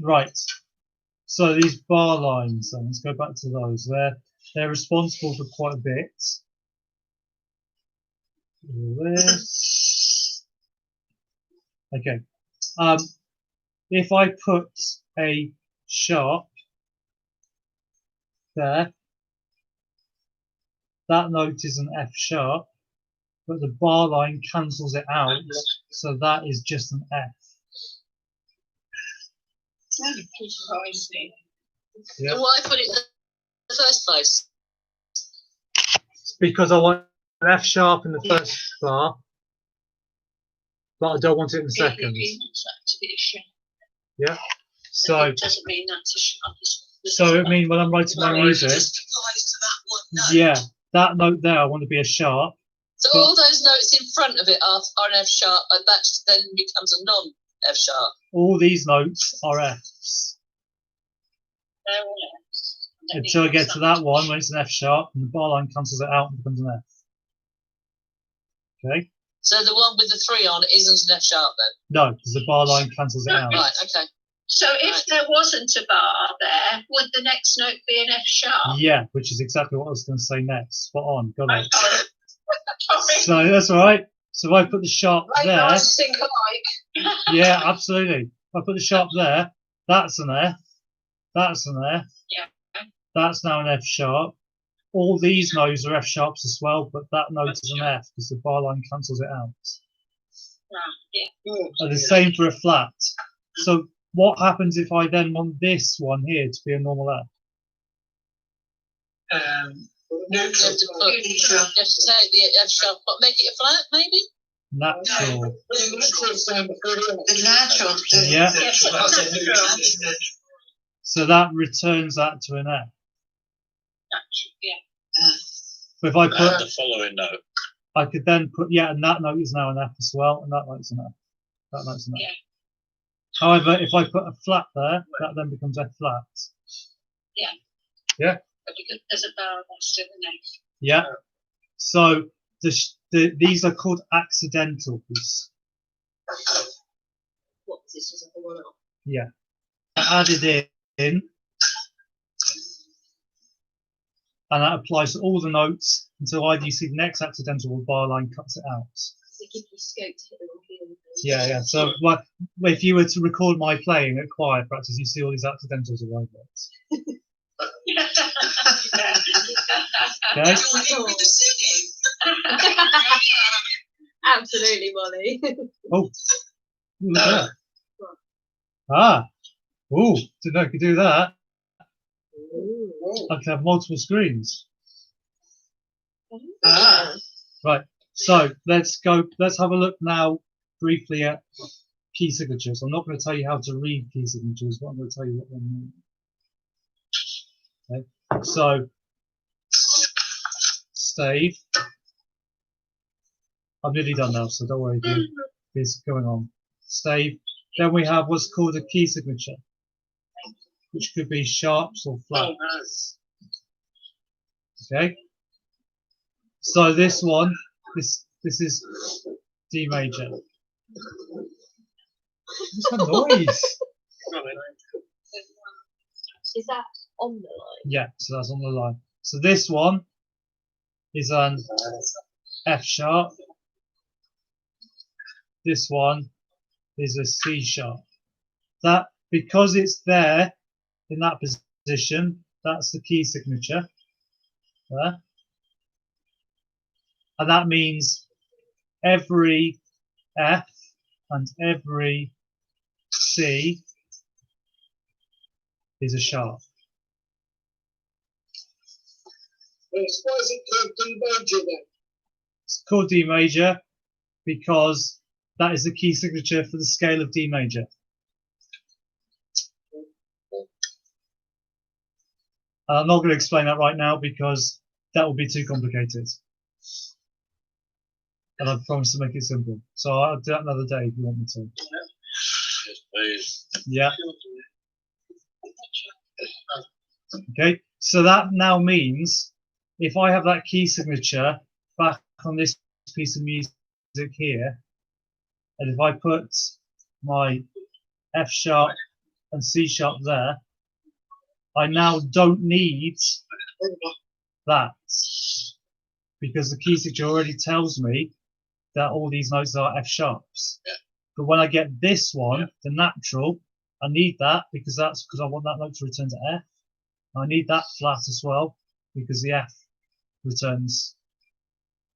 right. So these bar lines, then, let's go back to those. They're responsible for quite a bit. This. Okay. If I put a sharp there, that note is an F sharp, but the bar line cancels it out, so that is just an F. Yeah. And why put it in the first place? Because I want an F sharp in the first bar, but I don't want it in the second. Yeah. So It doesn't mean that's a sharp. so it means when I'm writing my music, It just applies to that one note. Yeah, that note there I want to be a sharp. So all those notes in front of it are an F sharp, and that then becomes a non F sharp. All these notes are Fs. They're all Fs. Until I get to that one when it's an F sharp and the bar line cancels it out and becomes an F. Okay? So the one with the 3 on isn't an F sharp then? No, because the bar line cancels it out. Right, okay. So if Right. there wasn't a bar there, would the next note be an F sharp? Yeah, which is exactly what I was going to say next. Spot on. Got it. Sorry. So that's all right. So if I put the sharp Right, there, guys, think alike. yeah, absolutely. If I put the sharp there, that's an F. That's an F. Yeah. That's now an F sharp. All these notes are F sharps as well, but that note is an F because the bar line cancels it out. And the same for a flat. So what happens if I then want this one here to be a normal F? You Neutral. have to put, you have to take the F sharp, but make it a flat maybe? Natural. The natural. Yeah. Yes, natural. So that returns that to an F. Yeah. But if I And put, the following note. I could then put, yeah, and that note is now an F as well, and that note's an F. That note's an F. Yeah. However, if I put a flat there, that then becomes F flat. But because there's a bar, that's still an F. Yeah. So these are called accidentals. What this was a one off. Yeah. Added in. And that applies to all the notes until either you see the next accidental or bar line cuts it out. So give you scope to hit the wrong key. Yeah, yeah. So like, if you were to record my playing at choir practice, you see all these accidentals around it. Okay? Absolutely, Molly. Oh, look at that. Ah, oh, didn't know I could do that. I could have multiple screens. Ah. Right. So let's have a look now briefly at key signatures. I'm not going to tell you how to read key signatures, but I'm going to tell you what they mean. Okay. So stave. I'm nearly done now, so don't worry. It's going on. Stave. Then we have what's called a key signature, which could be sharps or flats. Okay. So this one, this is D major. What's that noise? Is that on the line? Yeah, so that's on the line. So this one is an F sharp. This one is a C sharp. That, because it's there in that position, that's the key signature. There. And that means every F and every C is a sharp. Why is it called D major then? It's called D major because that is the key signature for the scale of D major. And I'm not going to explain that right now because that will be too complicated. And I promise to make it simple. So I'll do that another day if you want me to. Yes, please. Yeah. Okay. So that now means if I have that key signature back on this piece of music here, and if I put my F sharp and C sharp there, I now don't need that because the key signature already tells me that all these notes are F sharps. Yeah. But when I get this one, the natural, I need that because I want that note to return to F. I need that flat as well because the F returns,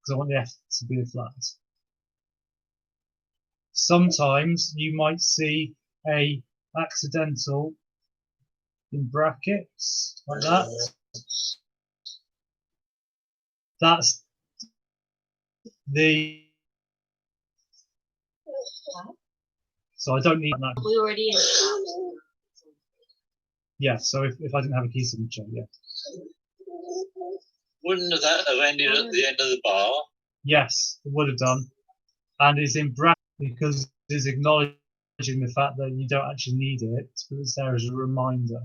because I want the F to be a flat. Sometimes you might see a accidental in brackets like that. That's the, so I don't need that. We already in that. Yeah, so if I didn't have a key signature, yeah. Wouldn't that have ended at the end of the bar? Yes, it would have done. And it's in brackets because it's acknowledging the fact that you don't actually need it, but it's there as a reminder.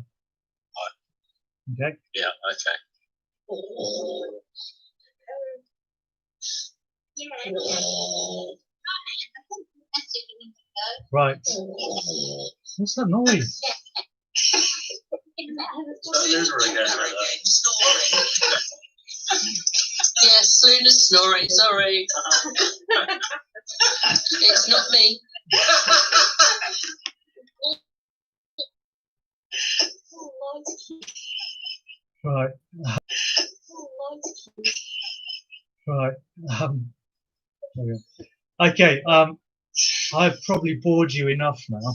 Okay? Yeah, okay. Right. What's that noise? Yes, Luna's snoring. Sorry, it's not me. Right. Right. Okay. I've probably bored you enough now.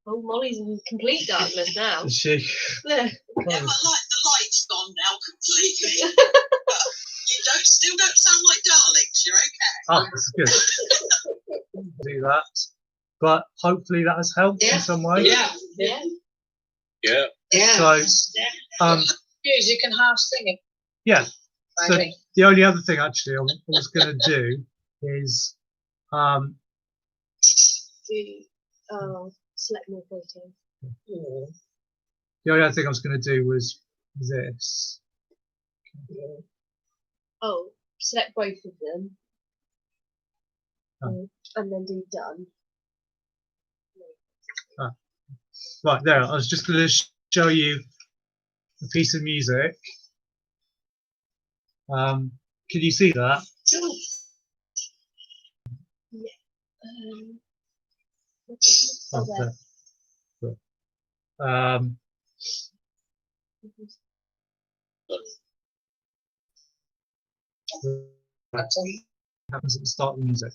Oh, Molly's in complete darkness now. Is she? There. The light's gone now completely. You still don't sound like Daleks. You're okay. Oh, that's good. Do that. But hopefully that has helped in some way. Yeah. Yeah. So, You can half sing it. yeah. So Maybe. the only other thing actually I was going to do is Select more photos. the only other thing I was going to do was this. Oh, select both of them. Oh. And then do done. Right there. I was just going to show you a piece of music. Can you see that? Oh, there. there. Happens at the start of the music.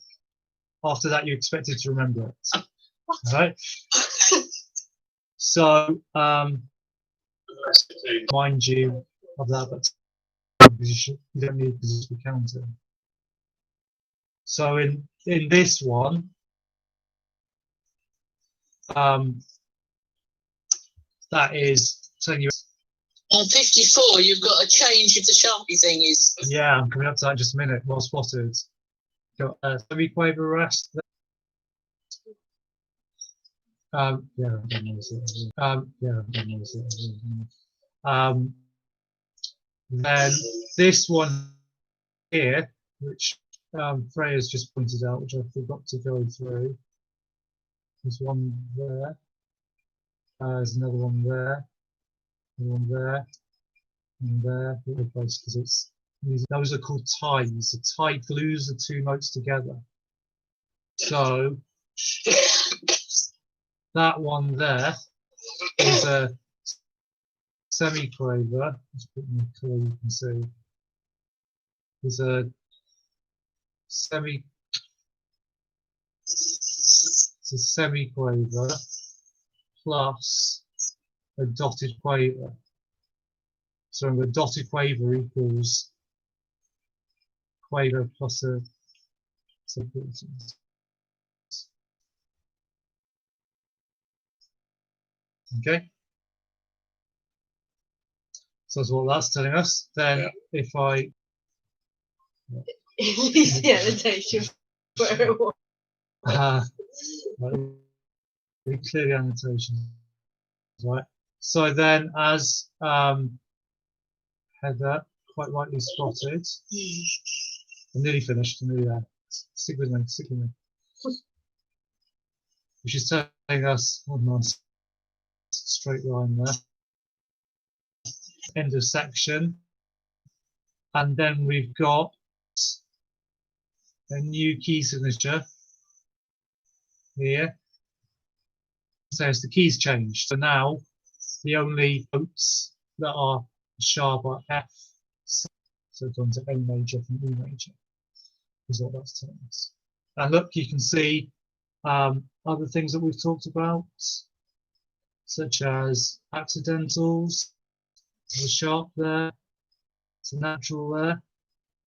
After that, you're expected to remember it. Right? So, mind you of that, but because you don't need because it's counting. So in this one, that is telling you. On 54, you've got a change if the Sharpie thing is. Yeah, I'm coming up to that in just a minute. Well spotted. Got semi-quaver rest. Yeah, I don't notice it. Yeah, I don't notice it. Then this one here, which Freya's just pointed out, which I forgot to go through. There's one there. There's another one there. Another one there. And there. Because it's those are called ties. A tie glues the two notes together. So that one there is a semiquaver. Let's put in the colour you can see. There's a semiquaver plus a dotted quaver. So a dotted quaver equals quaver plus a okay. So that's what that's telling us. Then if I the annotation where it was. we clear the annotations, right? So then, as Heather quite rightly spotted, I'm nearly finished. I'm nearly there. Stick with me. Stick with me. Which is telling us one nice straight line there. End of section, and then we've got a new key signature here. Says the keys changed, so now the only notes that are sharp are F, so it's on to A major from E major, is what that's telling us. And look, you can see other things that we've talked about, such as accidentals. The sharp there, it's a natural there,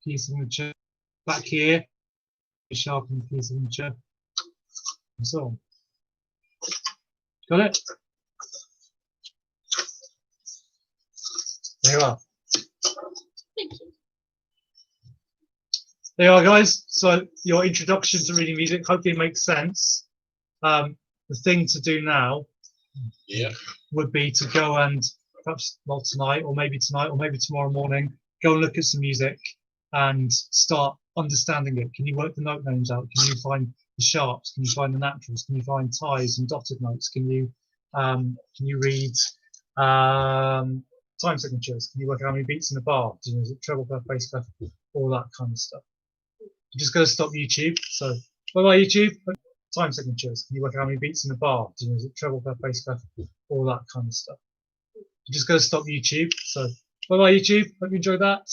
key signature. Back here, sharp and key signature, and so on. Got it? There you are. There you are, guys. So your introduction to reading music hopefully makes sense. The thing to do now would be to go and perhaps tonight or maybe tomorrow morning, go and look at some music and start understanding it. Can you work the note names out? Can you find the sharps? Can you find the naturals? Can you find ties and dotted notes? Can you read time signatures? Can you work out how many beats in a bar? Do you know, is it treble clef, bass clef, all that kind of stuff? I'm just going to stop YouTube. So bye bye YouTube. Time signatures. Can you work out how many beats in a bar? Do you know, is it treble clef, bass clef, all that kind of stuff? I'm just going to stop YouTube. So bye bye YouTube. Hope you enjoyed that.